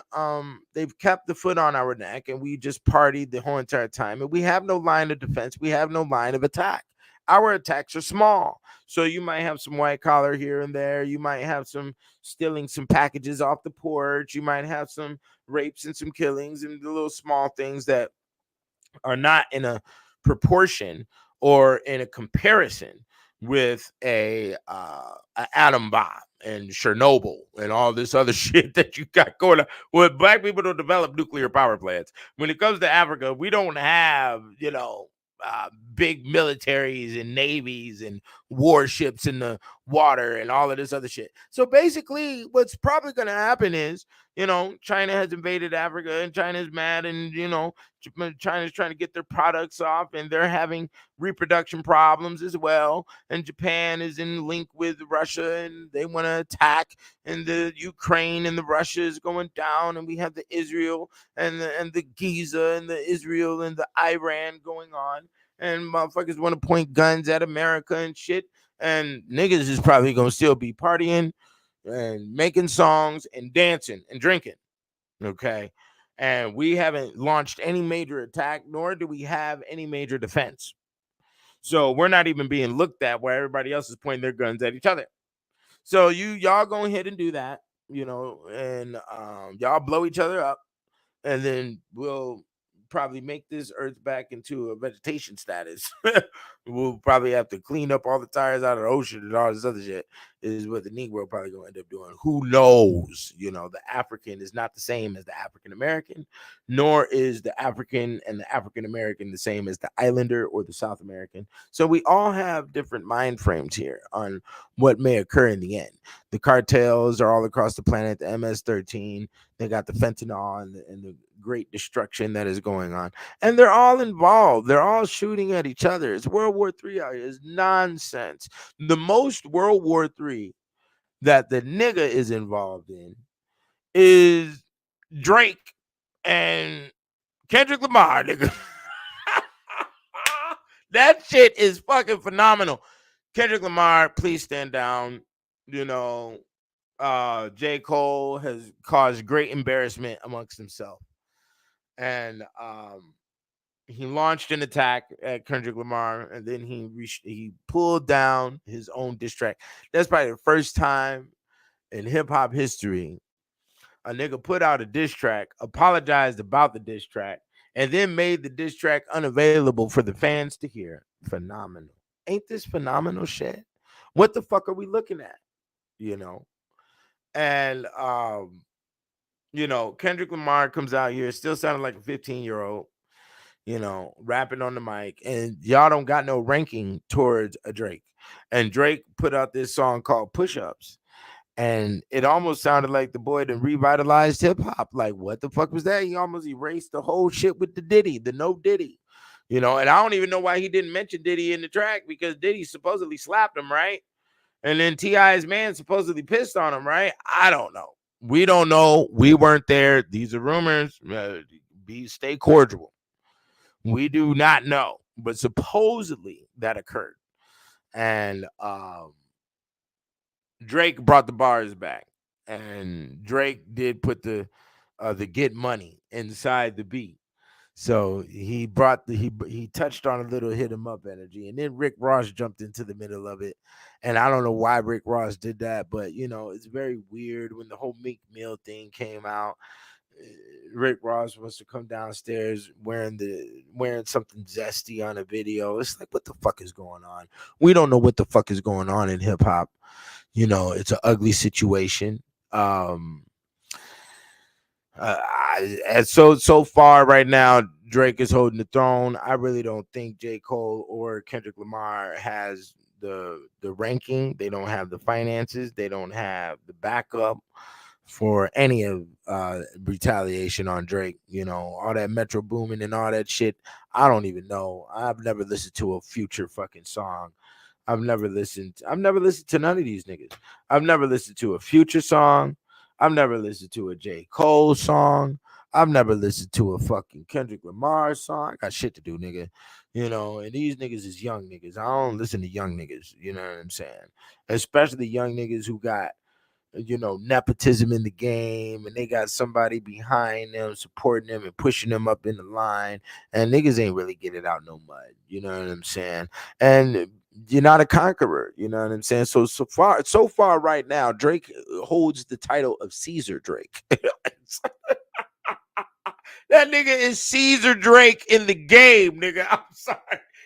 they've kept the foot on our neck, and we just partied the whole entire time, and we have no line of defense. We have no line of attack. Our attacks are small. So you might have some white collar here and there. You might have some stealing some packages off the porch. You might have some rapes and some killings and the little small things that are not in a proportion or in a comparison with a atom bomb and Chernobyl and all this other shit that you got going on. Well, black people don't develop nuclear power plants. When it comes to Africa, we don't have, big militaries and navies and warships in the water and all of this other shit. So basically, what's probably going to happen is, China has invaded Africa and China's mad, and, China's trying to get their products off, and they're having reproduction problems as well. And Japan is in link with Russia, and they want to attack, and the Ukraine and the Russia is going down, and we have the Israel and the Giza and the Israel and the Iran going on, and motherfuckers want to point guns at America and shit. And niggas is probably gonna still be partying and making songs and dancing and drinking. Okay. And we haven't launched any major attack, nor do we have any major defense. So we're not even being looked at where everybody else is pointing their guns at each other. So y'all go ahead and do that, and y'all blow each other up, and then we'll probably make this earth back into a vegetation status. We'll probably have to clean up all the tires out of the ocean and all this other shit, is what the Negro probably gonna end up doing. Who knows? The African is not the same as the African American, nor is the African and the African American the same as the Islander or the South American. So we all have different mind frames here on what may occur in the end. The cartels are all across the planet, the MS-13, they got the fentanyl and the great destruction that is going on. And they're all involved. They're all shooting at each other. It's World War III out here. It's nonsense. The most World War III that the nigga is involved in is Drake and Kendrick Lamar, nigga. That shit is fucking phenomenal. Kendrick Lamar, please stand down. J. Cole has caused great embarrassment amongst himself. And he launched an attack at Kendrick Lamar, and then he pulled down his own diss track. That's probably the first time in hip-hop history a nigga put out a diss track, apologized about the diss track, and then made the diss track unavailable for the fans to hear. Phenomenal. Ain't this phenomenal shit? What the fuck are we looking at? And Kendrick Lamar comes out here still sounding like a 15-year-old, rapping on the mic, and y'all don't got no ranking towards a Drake. And Drake put out this song called Push Ups, and it almost sounded like the boy that revitalized hip hop. Like, what the fuck was that? He almost erased the whole shit with the Diddy, the no Diddy, and I don't even know why he didn't mention Diddy in the track, because Diddy supposedly slapped him, right? And then T.I.'s man supposedly pissed on him, right? I don't know. We don't know. We weren't there. These are rumors. Stay cordial. We do not know, but supposedly that occurred. And Drake brought the bars back, and Drake did put the get money inside the beat. So he brought he touched on a little hit 'em up energy, and then Rick Ross jumped into the middle of it. And I don't know why Rick Ross did that, but it's very weird. When the whole Meek Mill thing came out, Rick Ross wants to come downstairs wearing something zesty on a video. It's like, what the fuck is going on? We don't know what the fuck is going on in hip hop. It's an ugly situation. So far right now, Drake is holding the throne. I really don't think J. Cole or Kendrick Lamar has the ranking. They don't have the finances. They don't have the backup for any of retaliation on Drake. All that Metro Boomin and all that shit. I don't even know. I've never listened to a Future fucking song. I've never listened to none of these niggas. I've never listened to a Future song. I've never listened to a J. Cole song. I've never listened to a fucking Kendrick Lamar song. I got shit to do, nigga. And these niggas is young niggas. I don't listen to young niggas. You know what I'm saying? Especially young niggas who got, nepotism in the game, and they got somebody behind them supporting them and pushing them up in the line, and niggas ain't really get it out no mud. You know what I'm saying? And you're not a conqueror. You know what I'm saying? So far right now, Drake holds the title of Caesar Drake. That nigga is Caesar Drake in the game, nigga. I'm sorry.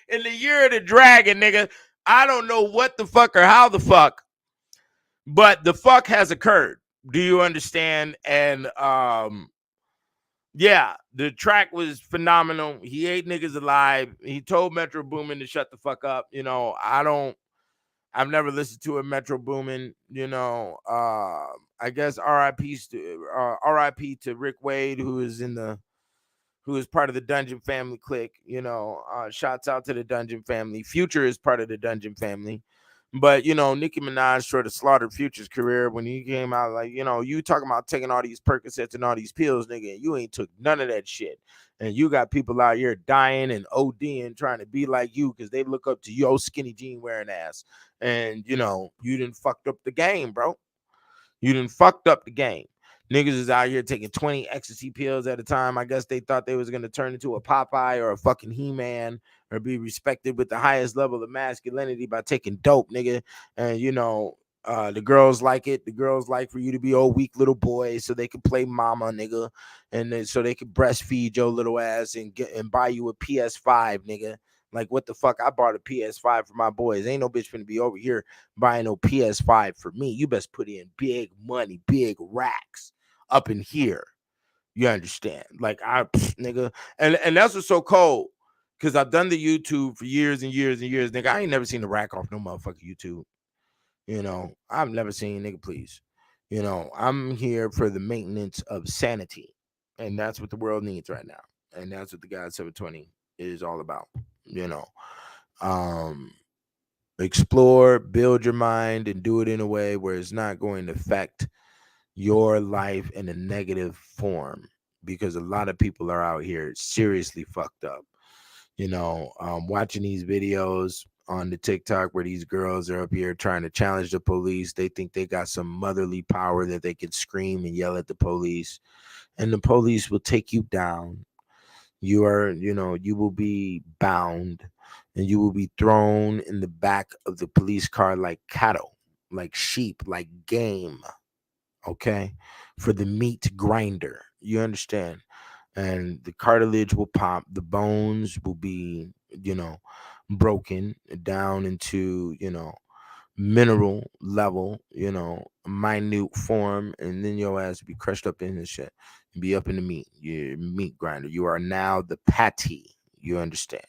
In the year of the dragon, nigga. I don't know what the fuck or how the fuck, but the fuck has occurred. Do you understand? And yeah, the track was phenomenal. He ate niggas alive. He told Metro Boomin to shut the fuck up. I don't I've never listened to a Metro Boomin. I guess R.I.P. to Rick Wade, who is part of the Dungeon Family clique. Shouts out to the Dungeon Family. Future is part of the Dungeon Family. But, Nicki Minaj sort of slaughtered Future's career when he came out. Like, you talking about taking all these Percocets and all these pills, nigga, and you ain't took none of that shit. And you got people out here dying and ODing trying to be like you because they look up to your skinny jean wearing ass. And, you done fucked up the game, bro. You done fucked up the game. Niggas is out here taking 20 ecstasy pills at a time. I guess they thought they was going to turn into a Popeye or a fucking He-Man or be respected with the highest level of masculinity by taking dope, nigga. And, the girls like it. The girls like for you to be old, weak little boys so they can play mama, nigga. And so they can breastfeed your little ass and buy you a PS5, nigga. Like, what the fuck? I bought a PS5 for my boys. Ain't no bitch finna be over here buying no PS5 for me. You best put in big money, big racks up in here. You understand? Like, nigga. And that's what's so cold. Because I've done the YouTube for years and years and years. Nigga, I ain't never seen a rack off no motherfucking YouTube. I've never seen, nigga, please. I'm here for the maintenance of sanity. And that's what the world needs right now. And that's what the God 720 is all about. Explore, build your mind, and do it in a way where it's not going to affect your life in a negative form, because a lot of people are out here seriously fucked up. Watching these videos on the TikTok where these girls are up here trying to challenge the police. They think they got some motherly power that they can scream and yell at the police, and the police will take you down. You will be bound, and you will be thrown in the back of the police car like cattle, like sheep, like game, okay, for the meat grinder. You understand? And the cartilage will pop, the bones will be, broken down into, mineral level, minute form, and then your ass be crushed up in this shit and be up in the meat, your meat grinder. You are now the patty. You understand?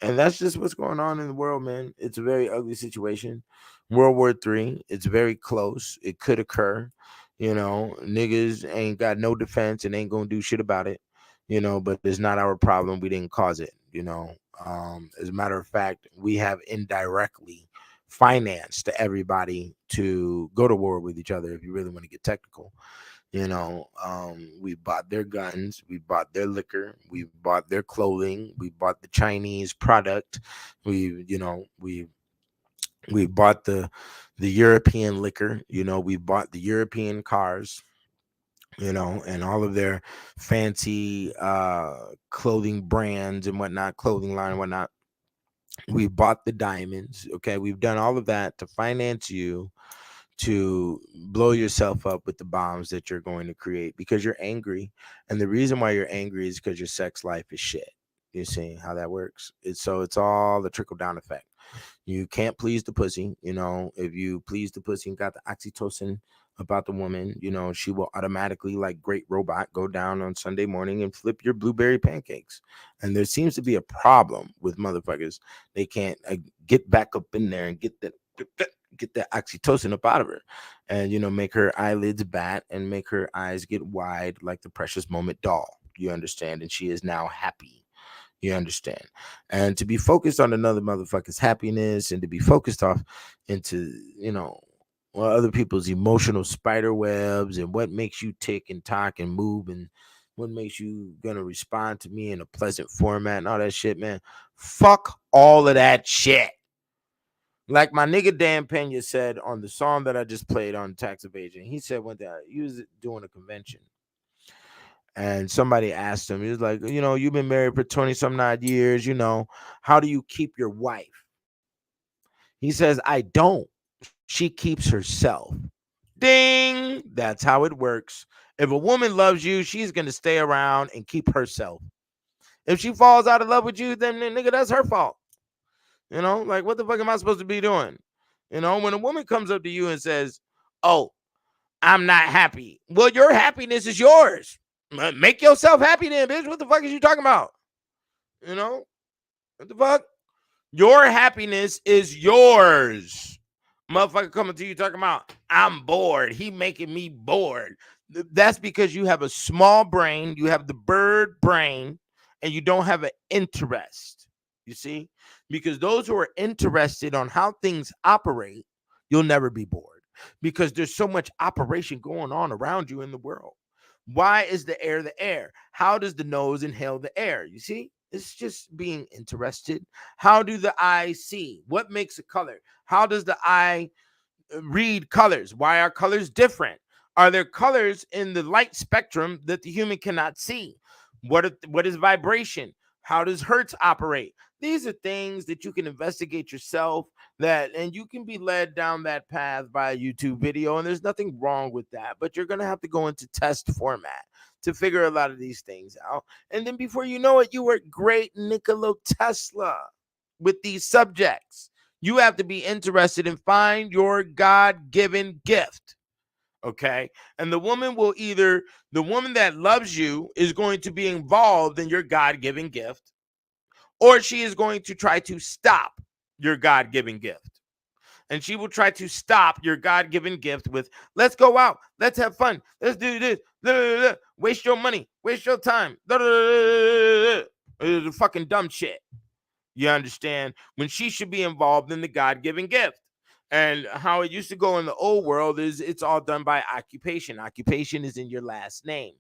And that's just what's going on in the world, man. It's a very ugly situation. World War III, it's very close. It could occur. Niggas ain't got no defense and ain't gonna do shit about it. But it's not our problem. We didn't cause it. As a matter of fact, we have indirectly financed everybody to go to war with each other. If you really want to get technical, we bought their guns, we bought their liquor, we bought their clothing, we bought the Chinese product, we bought the European liquor, we bought the European cars, and all of their fancy clothing brands and whatnot, clothing line and whatnot. We bought the diamonds. Okay, we've done all of that to finance you to blow yourself up with the bombs that you're going to create because you're angry. And the reason why you're angry is because your sex life is shit. You see how that works? It's all the trickle down effect. You can't please the pussy. If you please the pussy and got the oxytocin about the woman, she will automatically, like great robot, go down on Sunday morning and flip your blueberry pancakes. And there seems to be a problem with motherfuckers. They can't get back up in there and get that oxytocin up out of her, and make her eyelids bat and make her eyes get wide like the Precious Moment doll. You understand? And she is now happy. You understand? And to be focused on another motherfucker's happiness and to be focused off into other people's emotional spider webs and what makes you tick and talk and move and what makes you gonna respond to me in a pleasant format and all that shit, man. Fuck all of that shit. Like my nigga Dan Pena said on the song that I just played on Tax Evasion, he said one day he was doing a convention and somebody asked him, he was like, you've been married for 20 some odd years, how do you keep your wife? He says, I don't. She keeps herself. Ding. That's how it works. If a woman loves you, she's going to stay around and keep herself. If she falls out of love with you, then nigga, that's her fault. Like, what the fuck am I supposed to be doing? When a woman comes up to you and says, oh, I'm not happy. Well, your happiness is yours. Make yourself happy then, bitch. What the fuck is you talking about? What the fuck? Your happiness is yours. Motherfucker coming to you talking about, I'm bored. He making me bored. That's because you have a small brain. You have the bird brain, and you don't have an interest. You see? Because those who are interested on how things operate, you'll never be bored because there's so much operation going on around you in the world. Why is the air the air? How does the nose inhale the air? You see? It's just being interested. How do the eye see? What makes a color? How does the eye read colors? Why are colors different? Are there colors in the light spectrum that the human cannot see? What is vibration? How does hertz operate? These are things that you can investigate yourself, and you can be led down that path by a YouTube video, and there's nothing wrong with that, but you're going to have to go into test format to figure a lot of these things out. And then before you know it, you were great Nikola Tesla with these subjects. You have to be interested and find your God-given gift. Okay. And the woman that loves you is going to be involved in your God-given gift, or she is going to try to stop your God-given gift. And she will try to stop your God-given gift with, let's go out, let's have fun, let's do this, waste your money, waste your time, fucking dumb shit. You understand? When she should be involved in the God-given gift. And how it used to go in the old world is it's all done by occupation. Occupation is in your last name.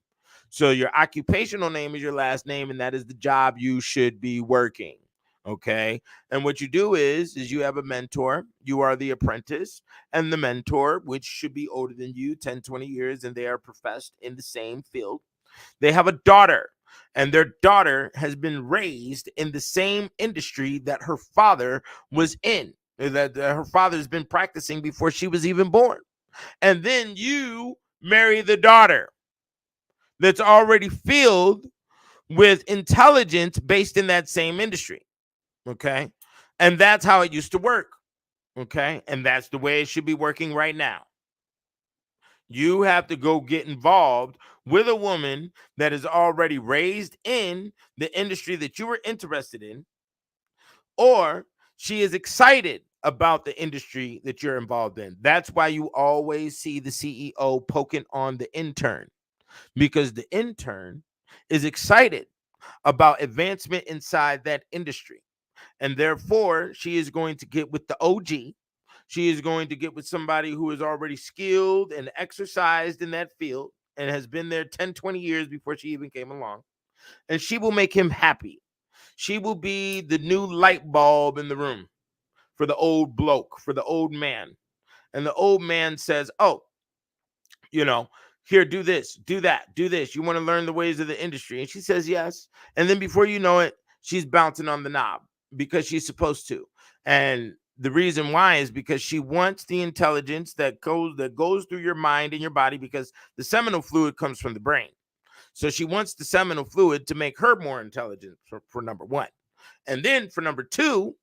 So your occupational name is your last name, and that is the job you should be working. Okay. And what you do is you have a mentor. You are the apprentice, and the mentor, which should be older than you, 10, 20 years, and they are professed in the same field. They have a daughter, and their daughter has been raised in the same industry that her father was in, that her father's been practicing before she was even born. And then you marry the daughter that's already filled with intelligence based in that same industry. Okay. And that's how it used to work. Okay. And that's the way it should be working right now. You have to go get involved with a woman that is already raised in the industry that you were interested in, or she is excited about the industry that you're involved in. That's why you always see the CEO poking on the intern, because the intern is excited about advancement inside that industry. And therefore, she is going to get with the OG. She is going to get with somebody who is already skilled and exercised in that field and has been there 10, 20 years before she even came along. And she will make him happy. She will be the new light bulb in the room for the old bloke, for the old man. And the old man says, oh, here, do this, do that, do this. You want to learn the ways of the industry? And she says yes. And then before you know it, she's bouncing on the knob because she's supposed to. And the reason why is because she wants the intelligence that goes through your mind and your body, because the seminal fluid comes from the brain. So she wants the seminal fluid to make her more intelligent for number one. And then for number two,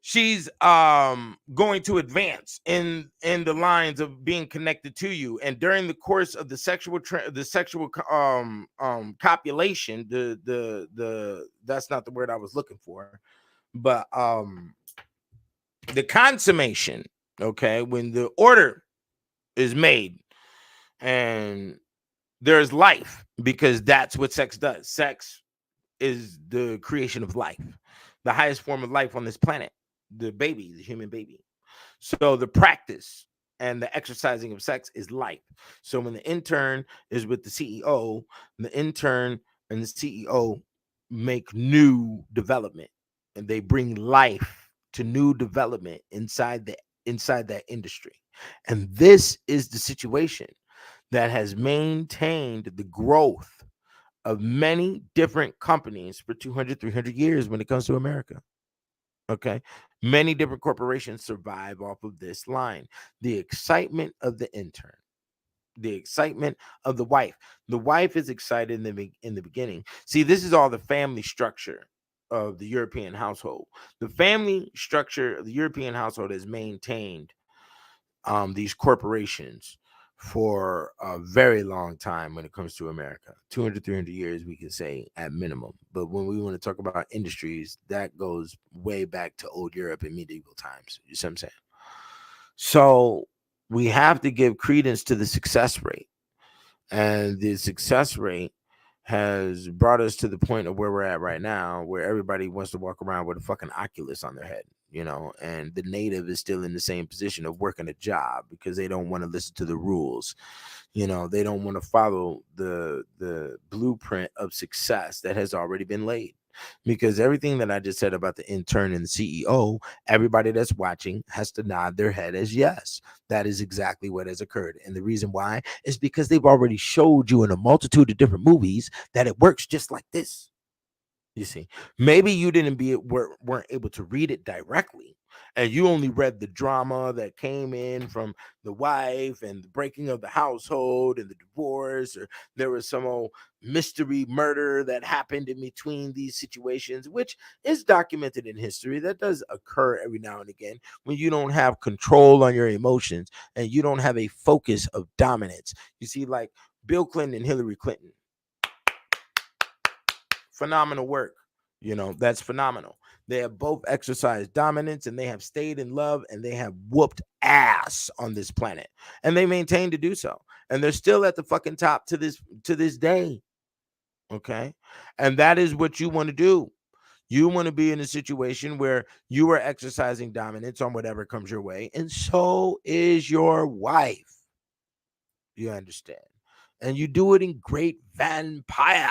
she's going to advance in the lines of being connected to you. And during the course of the sexual copulation, the that's not the word I was looking for, but the consummation, okay, when the order is made and there's life, because that's what sex does. Sex is the creation of life, the highest form of life on this planet, the human baby. So the practice and the exercising of sex is life. So when the intern is with the CEO, the intern and the CEO make new development, and they bring life to new development inside that industry. And this is the situation that has maintained the growth of many different companies for 200, 300 years when it comes to America. Okay. Many different corporations survive off of this line. The excitement of the intern, the excitement of the wife. The wife is excited in the beginning. See, this is all the family structure of the European household. The family structure of the European household has maintained these corporations for a very long time when it comes to America. 200, 300 years, we can say at minimum. But when we want to talk about industries, that goes way back to old Europe and medieval times. You see what I'm saying? So we have to give credence to the success rate. And the success rate has brought us to the point of where we're at right now, where everybody wants to walk around with a fucking Oculus on their head, and the native is still in the same position of working a job because they don't want to listen to the rules. They don't want to follow the blueprint of success that has already been laid. Because everything that I just said about the intern and the CEO, everybody that's watching has to nod their head as yes. That is exactly what has occurred. And the reason why is because they've already showed you in a multitude of different movies that it works just like this. You see, maybe you weren't able to read it directly, and you only read the drama that came in from the wife and the breaking of the household and the divorce, or there was some old mystery murder that happened in between these situations, which is documented in history. That does occur every now and again when you don't have control on your emotions and you don't have a focus of dominance. You see, like Bill Clinton and Hillary Clinton. Phenomenal work. That's phenomenal. They have both exercised dominance and they have stayed in love and they have whooped ass on this planet. And they maintain to do so. And they're still at the fucking top to this day. Okay. And that is what you want to do. You want to be in a situation where you are exercising dominance on whatever comes your way. And so is your wife. You understand? And you do it in great vampire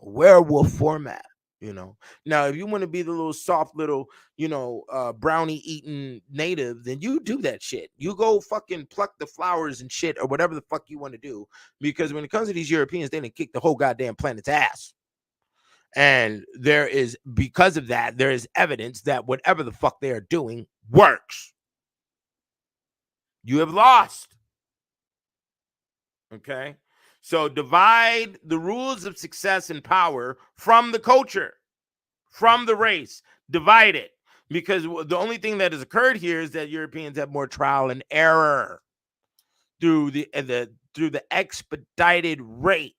werewolf format. Now if you want to be the little soft little brownie eating native, then you do that shit. You go fucking pluck the flowers and shit or whatever the fuck you want to do, because when it comes to these Europeans, they didn't kick the whole goddamn planet's ass. And because of that, there is evidence that whatever the fuck they are doing works. You have lost. Okay. So divide the rules of success and power from the culture, from the race. Divide it. Because the only thing that has occurred here is that Europeans have more trial and error through the expedited rate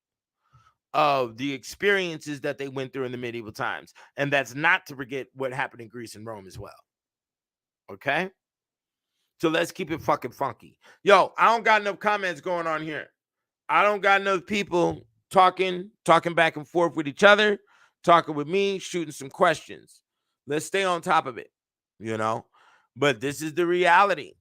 of the experiences that they went through in the medieval times. And that's not to forget what happened in Greece and Rome as well. Okay? So let's keep it fucking funky. Yo, I don't got enough comments going on here. I don't got enough people talking back and forth with each other, talking with me, shooting some questions. Let's stay on top of it, But this is the reality.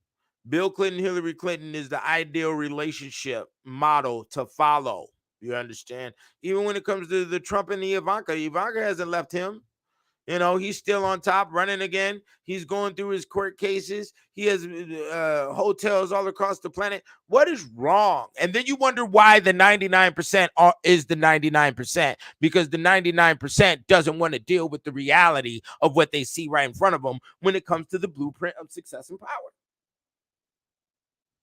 Bill Clinton, Hillary Clinton is the ideal relationship model to follow. You understand? Even when it comes to the Trump and the Ivanka hasn't left him. He's still on top, running again. He's going through his court cases. He has hotels all across the planet. What is wrong? And then you wonder why the 99% is the 99%, because the 99% doesn't want to deal with the reality of what they see right in front of them when it comes to the blueprint of success and power.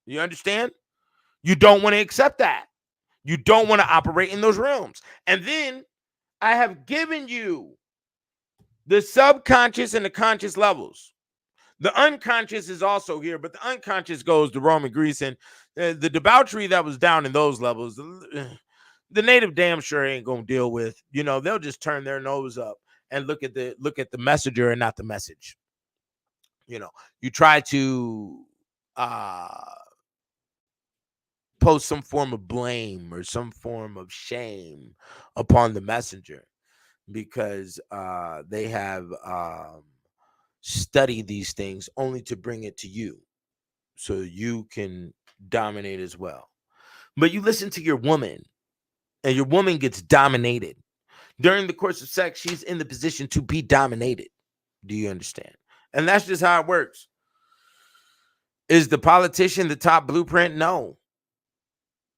You understand? You don't want to accept that. You don't want to operate in those realms. And then I have given you the subconscious and the conscious levels. The unconscious is also here, but the unconscious goes to Rome and Greece, and the debauchery that was down in those levels, the native damn sure ain't gonna deal with. They'll just turn their nose up and look at the messenger and not the message. You try to post some form of blame or some form of shame upon the messenger, because they have studied these things only to bring it to you so you can dominate as well. But you listen to your woman, and your woman gets dominated. During the course of sex, she's in the position to be dominated. Do you understand? And that's just how it works. Is the politician the top blueprint? No.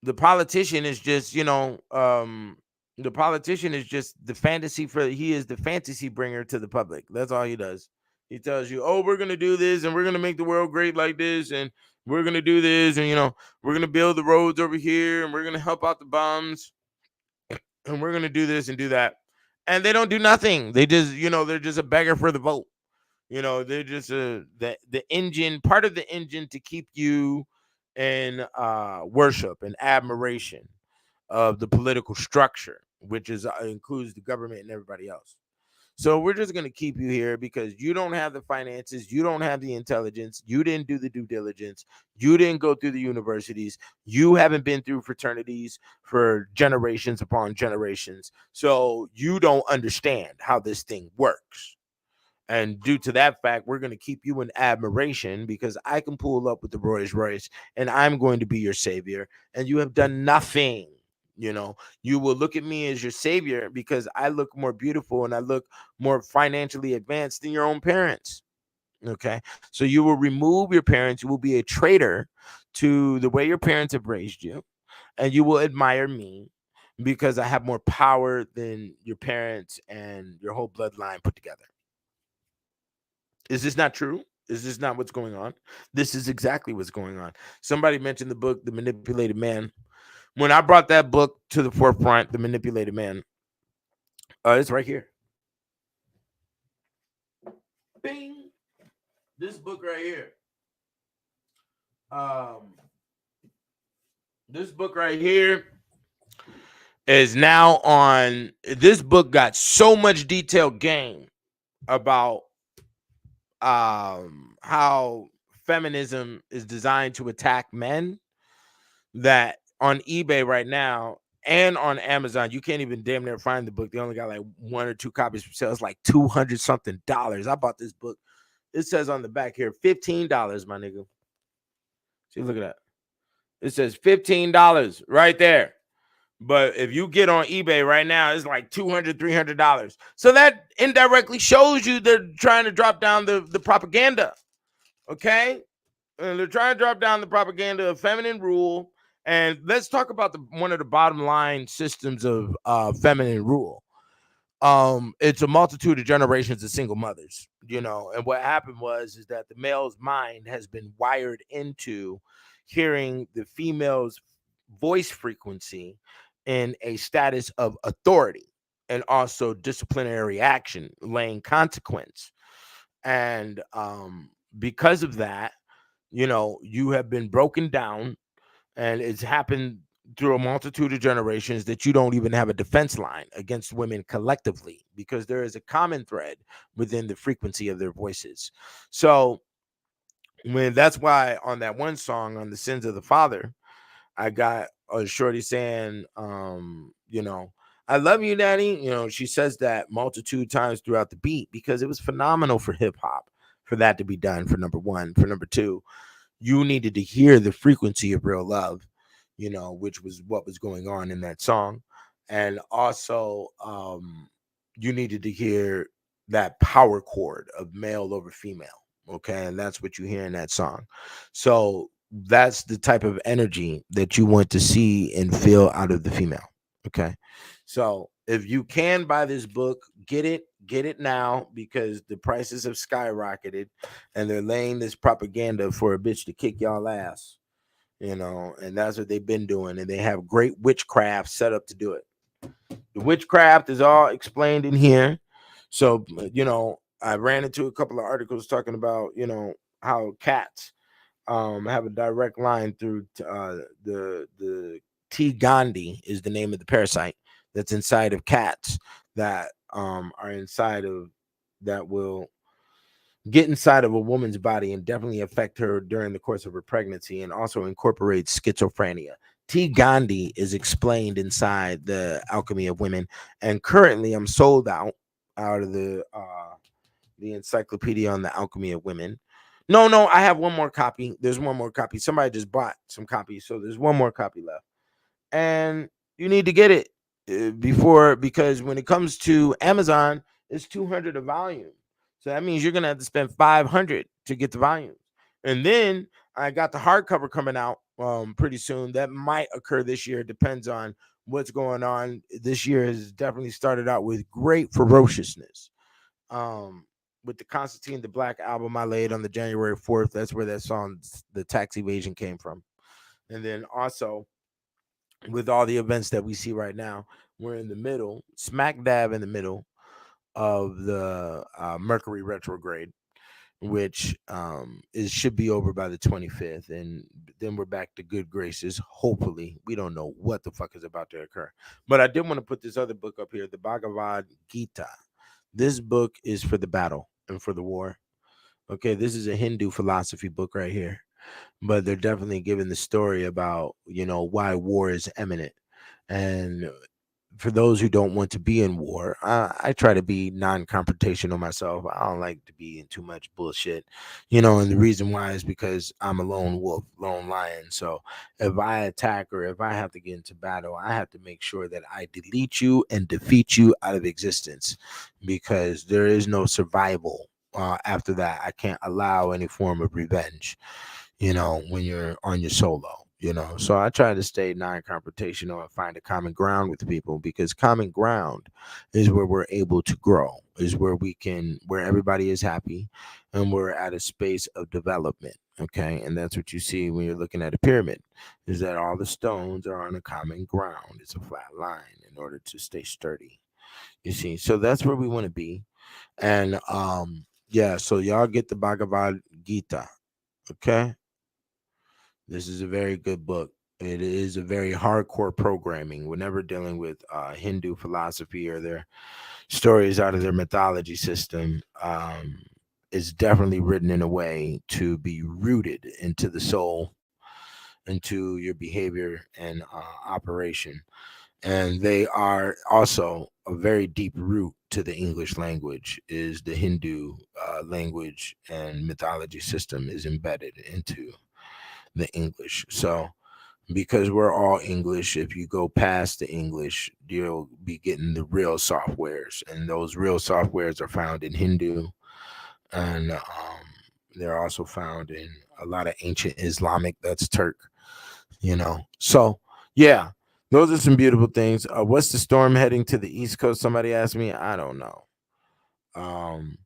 The politician is just, the politician is just the fantasy he is the fantasy bringer to the public. That's all he does. He tells you, oh, we're going to do this and we're going to make the world great like this. And we're going to do this. And, we're going to build the roads over here and we're going to help out the bums. And we're going to do this and do that. And they don't do nothing. They just, they're just a beggar for the vote. They're just the engine, part of the engine to keep you in worship and admiration of the political structure, which is includes the government and everybody else. So we're just going to keep you here because you don't have the finances, you don't have the intelligence, you didn't do the due diligence, you didn't go through the universities, you haven't been through fraternities for generations upon generations. So you don't understand how this thing works. And due to that fact, we're going to keep you in admiration because I can pull up with the Rolls Royce and I'm going to be your savior. And you have done nothing. You know, you will look at me as your savior because I look more beautiful and I look more financially advanced than your own parents. Okay. So you will remove your parents. You will be a traitor to the way your parents have raised you. And you will admire me because I have more power than your parents and your whole bloodline put together. Is this not true? Is this not what's going on? This is exactly what's going on. Somebody mentioned the book, The Manipulated Man. When I brought that book to the forefront, The Manipulated Man, it's right here. Bing. This book right here. This book right here is now on. This book got so much detailed game about how feminism is designed to attack men that on eBay right now and on Amazon, you can't even damn near find the book. They only got like 1 or 2 copies for sale. It's like $200 something. I bought this book. It says on the back here, $15, my nigga. See, look at that. It says $15 right there. But if you get on eBay right now, it's like $200, $300. So that indirectly shows you they're trying to drop down the propaganda. Okay? And they're trying to drop down the propaganda of feminine rule. And let's talk about one of the bottom line systems of feminine rule. It's a multitude of generations of single mothers, you know. And what happened is that the male's mind has been wired into hearing the female's voice frequency in a status of authority and also disciplinary action, laying consequence. And because of that, you know, you have been broken down, and it's happened through a multitude of generations that you don't even have a defense line against women collectively because there is a common thread within the frequency of their voices. So that's why on that one song on The Sins of the Father, I got a shorty saying, you know, I love you, daddy. You know, she says that multitude times throughout the beat because it was phenomenal for hip hop for that to be done, for number one. For number two, you needed to hear the frequency of real love, you know, which was what was going on in that song. And also, you needed to hear that power chord of male over female. Okay. And that's what you hear in that song. So that's the type of energy that you want to see and feel out of the female. Okay. So if you can buy this book, get it now because the prices have skyrocketed and they're laying this propaganda for a bitch to kick y'all ass, you know, and that's what they've been doing. And they have great witchcraft set up to do it. The witchcraft is all explained in here. So, you know, I ran into a couple of articles talking about, you know, how cats have a direct line through the T. Gandhi is the name of the parasite that's inside of cats that are inside of that will get inside of a woman's body and definitely affect her during the course of her pregnancy and also incorporates schizophrenia. T. Gandhi is explained inside the Alchemy of Women, and currently I'm sold out of the encyclopedia on the Alchemy of Women. No, I have one more copy. There's one more copy. Somebody just bought some copies, so there's one more copy left. And you need to get it because when it comes to Amazon, it's 200 a volume. So that means you're going to have to spend 500 to get the volumes. And then I got the hardcover coming out pretty soon. That might occur this year. It depends on what's going on. This year has definitely started out with great ferociousness. With the Constantine the Black album I laid on the January 4th. That's where that song, The Tax Evasion, came from. And then also with all the events that we see right now, we're in the middle, smack dab in the middle of the Mercury retrograde. which it should be over by the 25th, and then we're back to good graces. Hopefully, we don't know what the fuck is about to occur, but I did want to put this other book up here, the Bhagavad Gita. This book is for the battle and for the war. Okay, this is a Hindu philosophy book right here, but they're definitely giving the story about, why war is imminent. And for those who don't want to be in war, I try to be non-confrontational myself. I don't like to be in too much bullshit, and the reason why is because I'm a lone wolf, lone lion. So if I attack or if I have to get into battle, I have to make sure that I delete you and defeat you out of existence, because there is no survival after that. I can't allow any form of revenge, when you're on your solo. So I try to stay non-confrontational and find a common ground with people, because common ground is where we're able to grow, is where everybody is happy and we're at a space of development. Okay. And that's what you see when you're looking at a pyramid, is that all the stones are on a common ground. It's a flat line in order to stay sturdy. You see, so that's where we want to be. And yeah, so y'all get the Bhagavad Gita. Okay. This is a very good book. It is a very hardcore programming. We're never dealing with Hindu philosophy or their stories out of their mythology system. It's definitely written in a way to be rooted into the soul, into your behavior and operation. And they are also a very deep root to the English language. Is the Hindu language and mythology system is embedded into the English. So because we're all English, if you go past the English, you'll be getting the real softwares, and those real softwares are found in Hindu, and they're also found in a lot of ancient Islamic. That's Turk, So yeah, those are some beautiful things. What's the storm heading to the East Coast? Somebody asked me. I don't know. Um,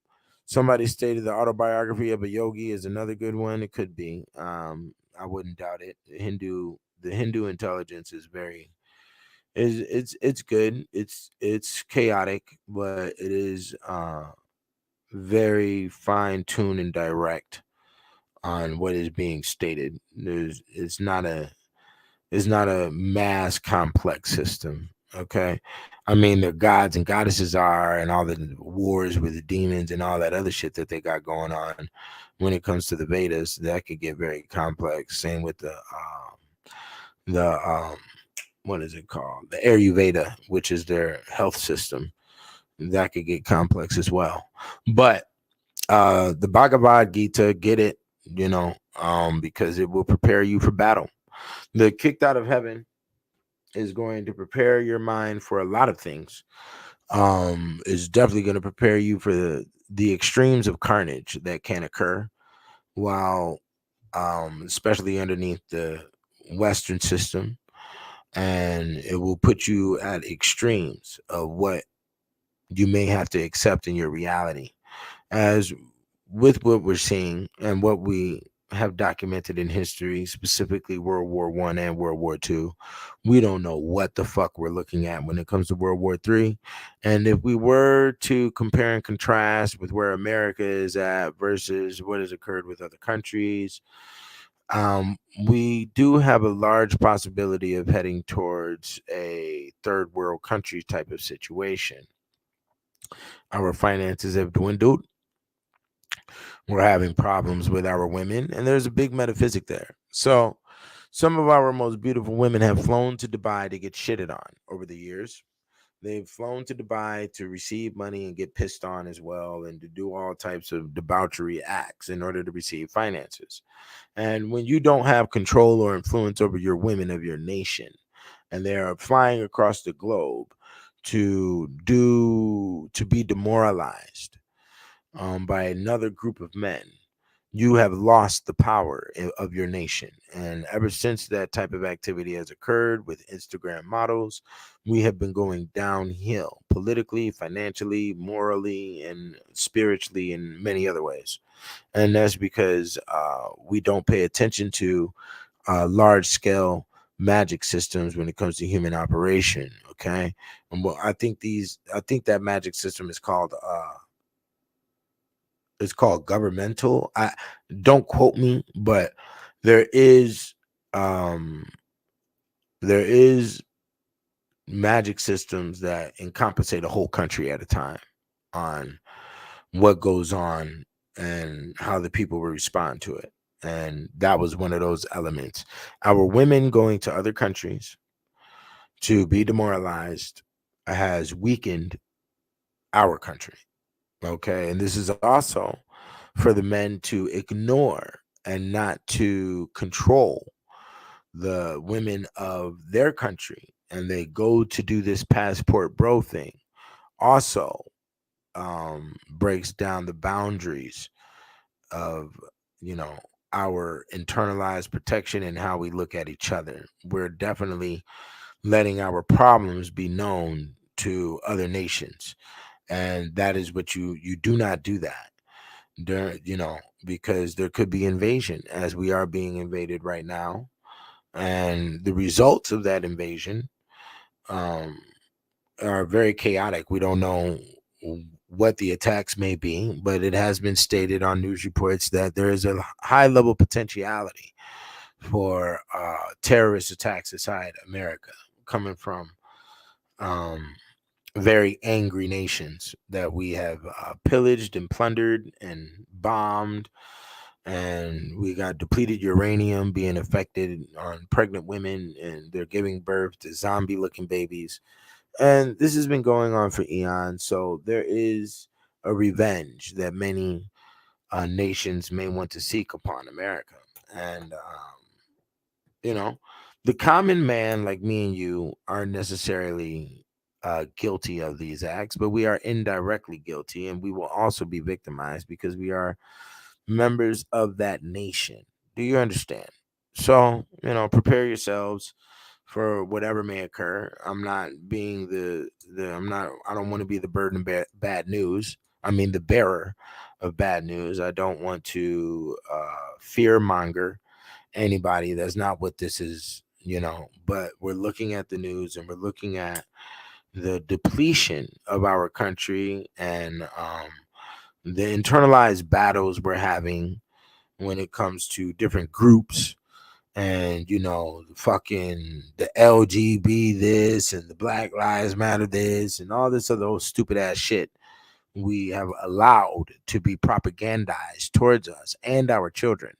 Somebody stated the autobiography of a yogi is another good one. It could be. I wouldn't doubt it. The Hindu intelligence is very is it's good. It's chaotic, but it is very fine tuned and direct on what is being stated. It's not a mass complex system. Okay. I mean, the gods and goddesses are, and all the wars with the demons and all that other shit that they got going on. When it comes to the Vedas, that could get very complex. Same with the what is it called? The Ayurveda, which is their health system. That could get complex as well. But the Bhagavad Gita, get it, because it will prepare you for battle. The kicked out of heaven is going to prepare your mind for a lot of things. Is definitely going to prepare you for the extremes of carnage that can occur while especially underneath the Western system, and it will put you at extremes of what you may have to accept in your reality. As with what we're seeing and what we have documented in history, specifically World War I and World War II, we don't know what the fuck we're looking at when it comes to World War III. And if we were to compare and contrast with where America is at versus what has occurred with other countries, we do have a large possibility of heading towards a third world country type of situation. Our finances have dwindled. We're having problems with our women, and there's a big metaphysic there. So some of our most beautiful women have flown to Dubai to get shitted on over the years. They've flown to Dubai to receive money and get pissed on as well, and to do all types of debauchery acts in order to receive finances. And when you don't have control or influence over your women of your nation, and they are flying across the globe to be demoralized by another group of men, you have lost the power of your nation. And ever since that type of activity has occurred with Instagram models, we have been going downhill politically, financially, morally, and spiritually in many other ways. And that's because we don't pay attention to large scale magic systems when it comes to human operation. Okay. And well, I think that magic system is called It's called governmental. I don't quote me, but there is um there is magic systems that encompassate a whole country at a time on what goes on and how the people will respond to it. And that was one of those elements. Our women going to other countries to be demoralized has weakened our country. Okay. And this is also for the men to ignore and not to control the women of their country. And they go to do this passport bro thing. Also, breaks down the boundaries of, you know, our internalized protection and how we look at each other. We're definitely letting our problems be known to other nations, and that is what you do not do that there, you know, because there could be invasion, as we are being invaded right now, and the results of that invasion um are very chaotic. We don't know what the attacks may be, but it has been stated on news reports that there is a high level potentiality for terrorist attacks inside America coming from um, very angry nations that we have pillaged and plundered and bombed. And we got depleted uranium being affected on pregnant women, and they're giving birth to zombie looking babies. And this has been going on for eons. So there is a revenge that many nations may want to seek upon America. And, you know, the common man like me and you aren't necessarily guilty of these acts, but we are indirectly guilty, and we will also be victimized because we are members of that nation. Do you understand? So, you know, prepare yourselves for whatever may occur. I'm not being I don't want to be the burden of bad news. I mean, the bearer of bad news. I don't want to fear monger anybody. That's not what this is, you know, but we're looking at the news and we're looking at the depletion of our country and the internalized battles we're having when it comes to different groups and, you know, fucking the LGB this and the Black Lives Matter this and all this other old stupid ass shit we have allowed to be propagandized towards us and our children.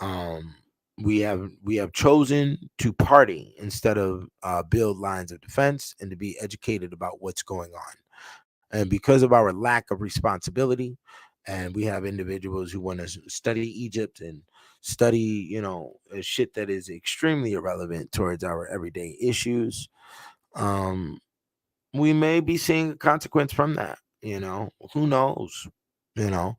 um we have chosen to party instead of build lines of defense and to be educated about what's going on. And because of our lack of responsibility, and we have individuals who want to study Egypt and study, you know, shit that is extremely irrelevant towards our everyday issues, um we may be seeing a consequence from that. You know, who knows? You know,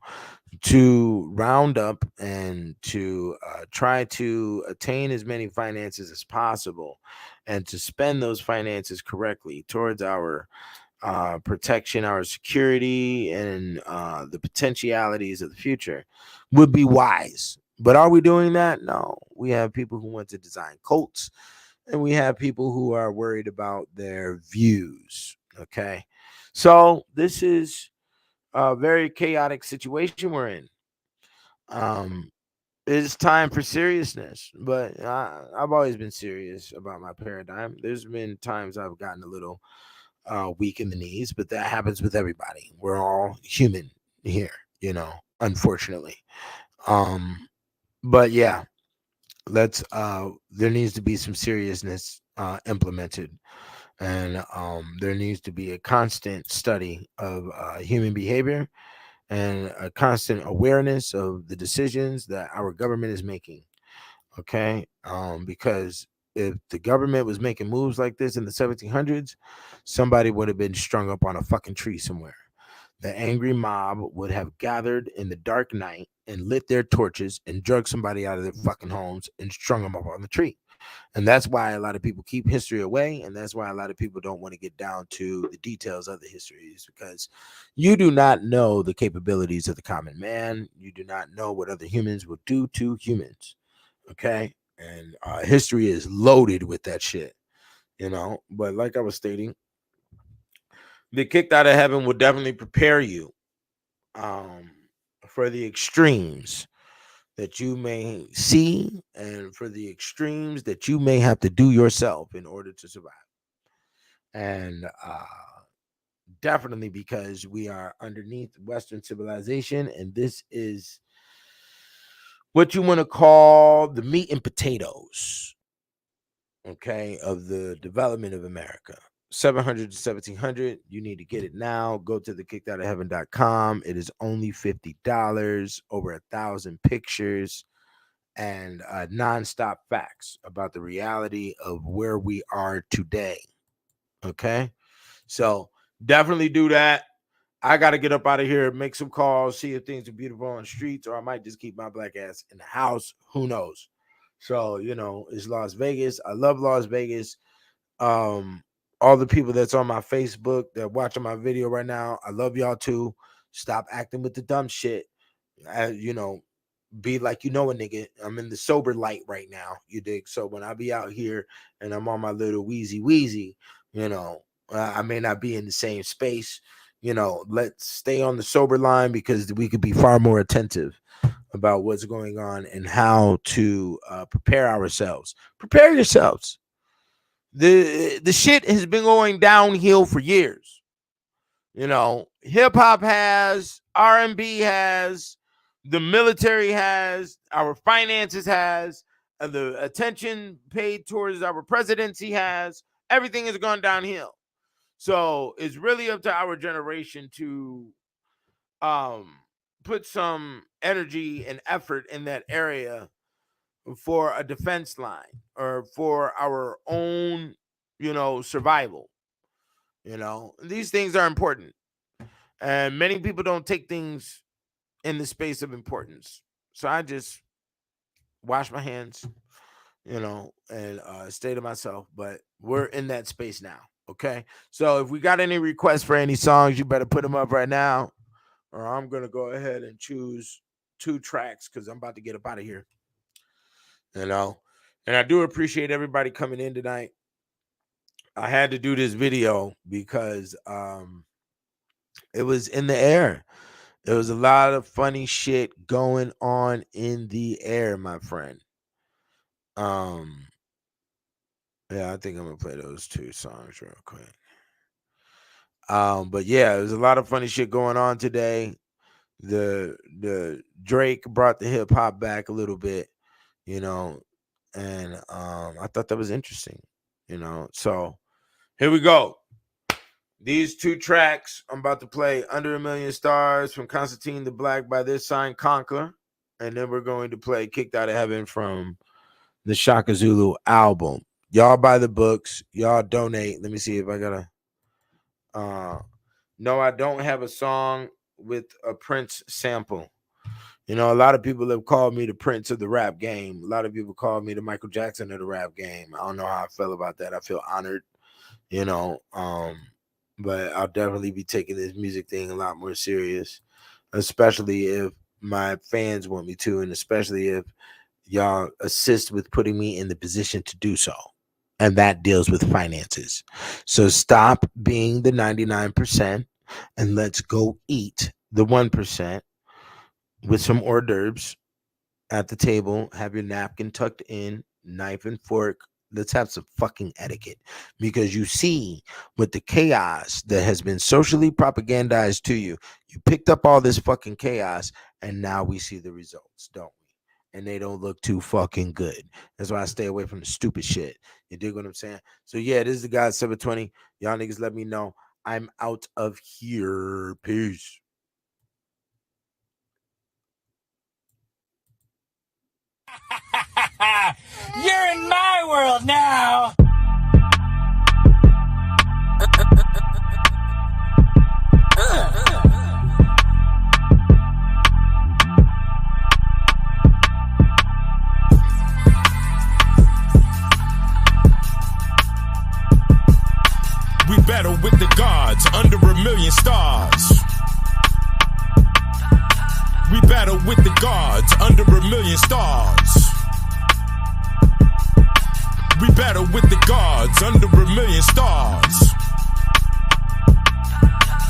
to round up and to try to attain as many finances as possible and to spend those finances correctly towards our protection, our security, and the potentialities of the future would be wise. But are we doing that? No. We have people who want to design cults, and we have people who are worried about their views. Okay. So this is a very chaotic situation we're in. Um, it's time for seriousness, but I've always been serious about my paradigm. There's been times I've gotten a little weak in the knees, but that happens with everybody. We're all human here, you know, unfortunately. Um, but yeah, there needs to be some seriousness implemented, and there needs to be a constant study of human behavior and a constant awareness of the decisions that our government is making. Okay. Because if the government was making moves like this in the 1700s, somebody would have been strung up on a fucking tree somewhere. The angry mob would have gathered in the dark night and lit their torches and drug somebody out of their fucking homes and strung them up on the tree. And that's why a lot of people keep history away. And that's why a lot of people don't want to get down to the details of the histories, because you do not know the capabilities of the common man. You do not know what other humans will do to humans. Okay. And history is loaded with that shit, you know. But like I was stating, the kicked out of heaven will definitely prepare you. Um, for the extremes that you may see and for the extremes that you may have to do yourself in order to survive. And definitely because we are underneath Western civilization, and this is what you want to call the meat and potatoes, okay, of the development of America. 700 to 1700. You need to get it now. Go to the kickedoutofheaven.com. It is only $50, over 1,000 pictures, and nonstop facts about the reality of where we are today. Okay, so definitely do that. I got to get up out of here, make some calls, see if things are beautiful on the streets, or I might just keep my black ass in the house. Who knows? So, you know, it's Las Vegas. I love Las Vegas. All the people that's on my Facebook that watching my video right now, I love y'all too. Stop acting with the dumb shit. You know, be like, you know, a nigga. I'm in the sober light right now. You dig? So when I be out here and I'm on my little wheezy, you know, I may not be in the same space. You know, let's stay on the sober line because we could be far more attentive about what's going on and how to prepare ourselves. Prepare yourselves. The shit has been going downhill for years. You know, hip hop has, R&B has, the military has, our finances has, the attention paid towards our presidency has. Everything has gone downhill. So it's really up to our generation to put some energy and effort in that area for a defense line or for our own, you know, survival. You know, these things are important. And many people don't take things in the space of importance. So I just wash my hands, you know, and stay to myself. But we're in that space now. Okay. So if we got any requests for any songs, you better put them up right now. Or I'm going to go ahead and choose 2 tracks because I'm about to get up out of here. You know, and I do appreciate everybody coming in tonight. I had to do this video because it was in the air. There was a lot of funny shit going on in the air, my friend. Yeah, I think I'm gonna play those 2 songs real quick. But yeah, there's a lot of funny shit going on today. The Drake brought the hip hop back a little bit, you know, and I thought that was interesting, you know. So here we go. These 2 tracks I'm about to play: Under a Million Stars from Constantine the Black by This Sign Conquer, and then we're going to play Kicked Out of Heaven from the Shaka Zulu album. Y'all buy the books, y'all donate. Let me see if I got no, I don't have a song with a Prince sample. You know, a lot of people have called me the Prince of the rap game. A lot of people call me the Michael Jackson of the rap game. I don't know how I feel about that. I feel honored, you know, but I'll definitely be taking this music thing a lot more serious, especially if my fans want me to, and especially if y'all assist with putting me in the position to do so. And that deals with finances. So stop being the 99% and let's go eat the 1% with some hors d'oeuvres at the table. Have your napkin tucked in, knife and fork. Let's have some fucking etiquette, because you see with the chaos that has been socially propagandized to you, you picked up all this fucking chaos and now we see the results, don't we? And they don't look too fucking good. That's why I stay away from the stupid shit. You dig what I'm saying? So yeah, this is the guy 720. Y'all niggas let me know. I'm out of here. Peace. You're in my world now. We battle with the gods under a million stars. We battle with the gods under a million stars. We battle with the gods under a million stars.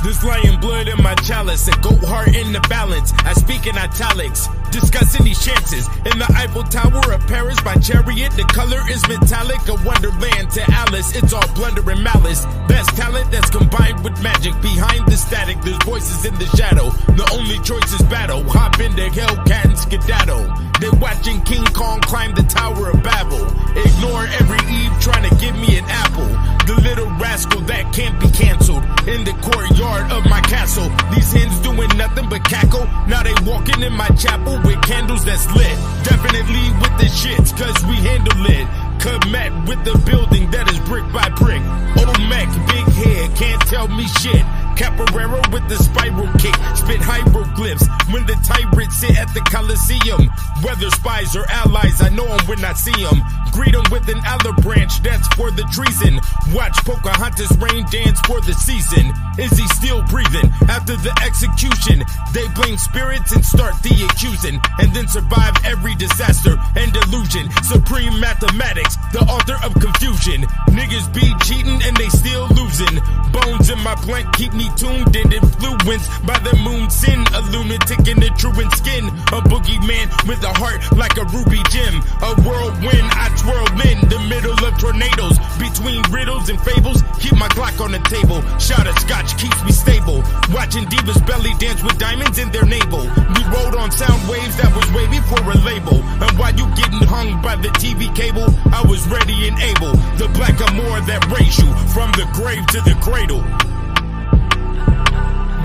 The There's lion blood in my chalice, a goat heart in the balance. I speak in italics, discussing these chances. In the Eiffel Tower of Paris by chariot, the color is metallic, a wonderland to Alice. It's all blunder and malice. Best talent that's combined with magic. Behind the static, there's voices in the shadow. The only choice is battle. Hop into Hellcat and skedaddle. They're watching King Kong climb the Tower of Babel. Ignore every Eve trying to give me an apple. The little rascal that can't be canceled. In the courtyard of my castle, these hens doing nothing but cackle. Now they walking in my chapel with candles that's lit. Definitely with the shits, cause we handle it. Commit with the building that is brick by brick. Old Mac, big head, can't tell me shit. Capoeira with the spiral kick, spit hieroglyphs when the tyrants sit at the Coliseum. Whether spies or allies, I know them when I see them. Greet them with an olive branch, that's for the treason. Watch Pocahontas rain dance for the season. Is he still breathing? After the execution, they blame spirits and start the accusing, and then survive every disaster and delusion. Supreme mathematics, the author of confusion. Niggas be cheating and they still losing. Bones in my blank keep me tuned and influenced by the moon sin. A lunatic in the truant skin, a boogeyman with a heart like a ruby gem. A whirlwind, I twirl in the middle of tornadoes. Between riddles and fables, keep my Glock on the table. Shot of scotch keeps me stable. Watching divas belly dance with diamonds in their navel. We rode on sound waves that was way before a label. And while you getting hung by the TV cable, I was ready and able. The black amour that raised you from the grave to the cradle.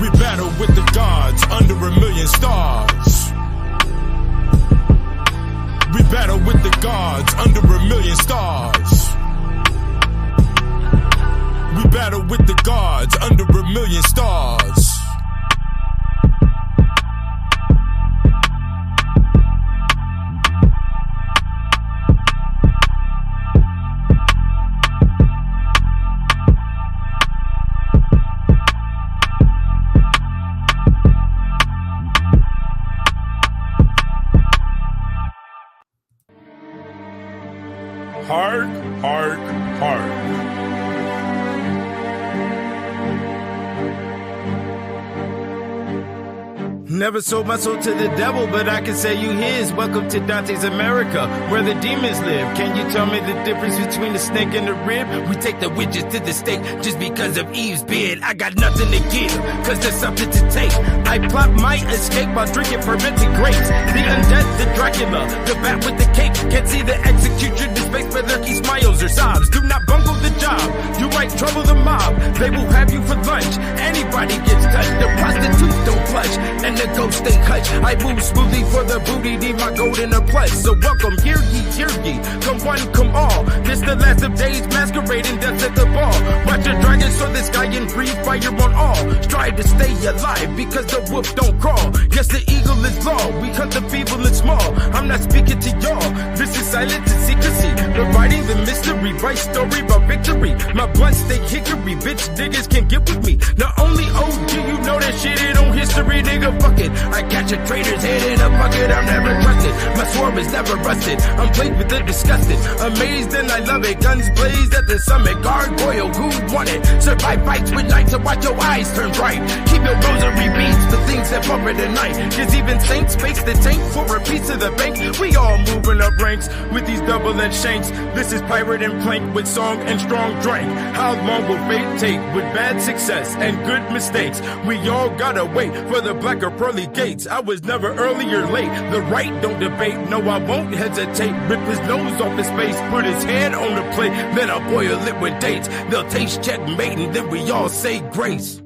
We battle with the gods under a million stars. We battle with the gods under a million stars. We battle with the gods under a million stars. Hard, hard, hard. Never sold my soul to the devil, but I can say you his. Welcome to Dante's America, where the demons live. Can you tell me the difference between the snake and the rib? We take the witches to the stake just because of Eve's beard. I got nothing to give, cause there's something to take. I plot my escape while drinking fermented grapes. The undead, the Dracula, the bat with the cape. Can't see the execution, the space where lurky smiles or sobs. Do not bungle the job, you might trouble the mob. They will have you for lunch, anybody gets touched. The prostitutes don't clutch, and the ghosts stay hutch. I move smoothly for the booty, need my gold in a plush. So welcome, hear ye, come one, come all. This the last of days, masquerading death at the ball. Watch a dragon soar the sky and breathe fire on all. Strive to stay alive, because the wolf don't crawl. Yes, the eagle is law, we hunt the feeble and small. I'm not speaking to y'all, this is silence and secrecy. Providing the mystery, right story about victory. My blunt stay hickory, bitch niggas can't get with me. Not only OG, you know that shit ain't on history, nigga, fuck it. I catch a traitor's head in a bucket, I'm never trusted. My sword is never rusted, I'm plagued with the disgusted. Amazed and I love it, guns blaze at the summit. Gargoyle, who won it? Survive fights with night to watch your eyes turn bright. Keep your rosary beats for things that bumper tonight. Cause even saints face the tank for a piece of the bank. We all moving up ranks with these double-edged shanks. This is pirate and plank with song and strong drink. How long will fate take with bad success and good mistakes? We all gotta wait for the black or pearly gates. I was never early or late, the right don't debate. No, I won't hesitate. Rip his nose off his face, put his head on the plate, then I'll boil it with dates. They'll taste checkmate and then we all say grace.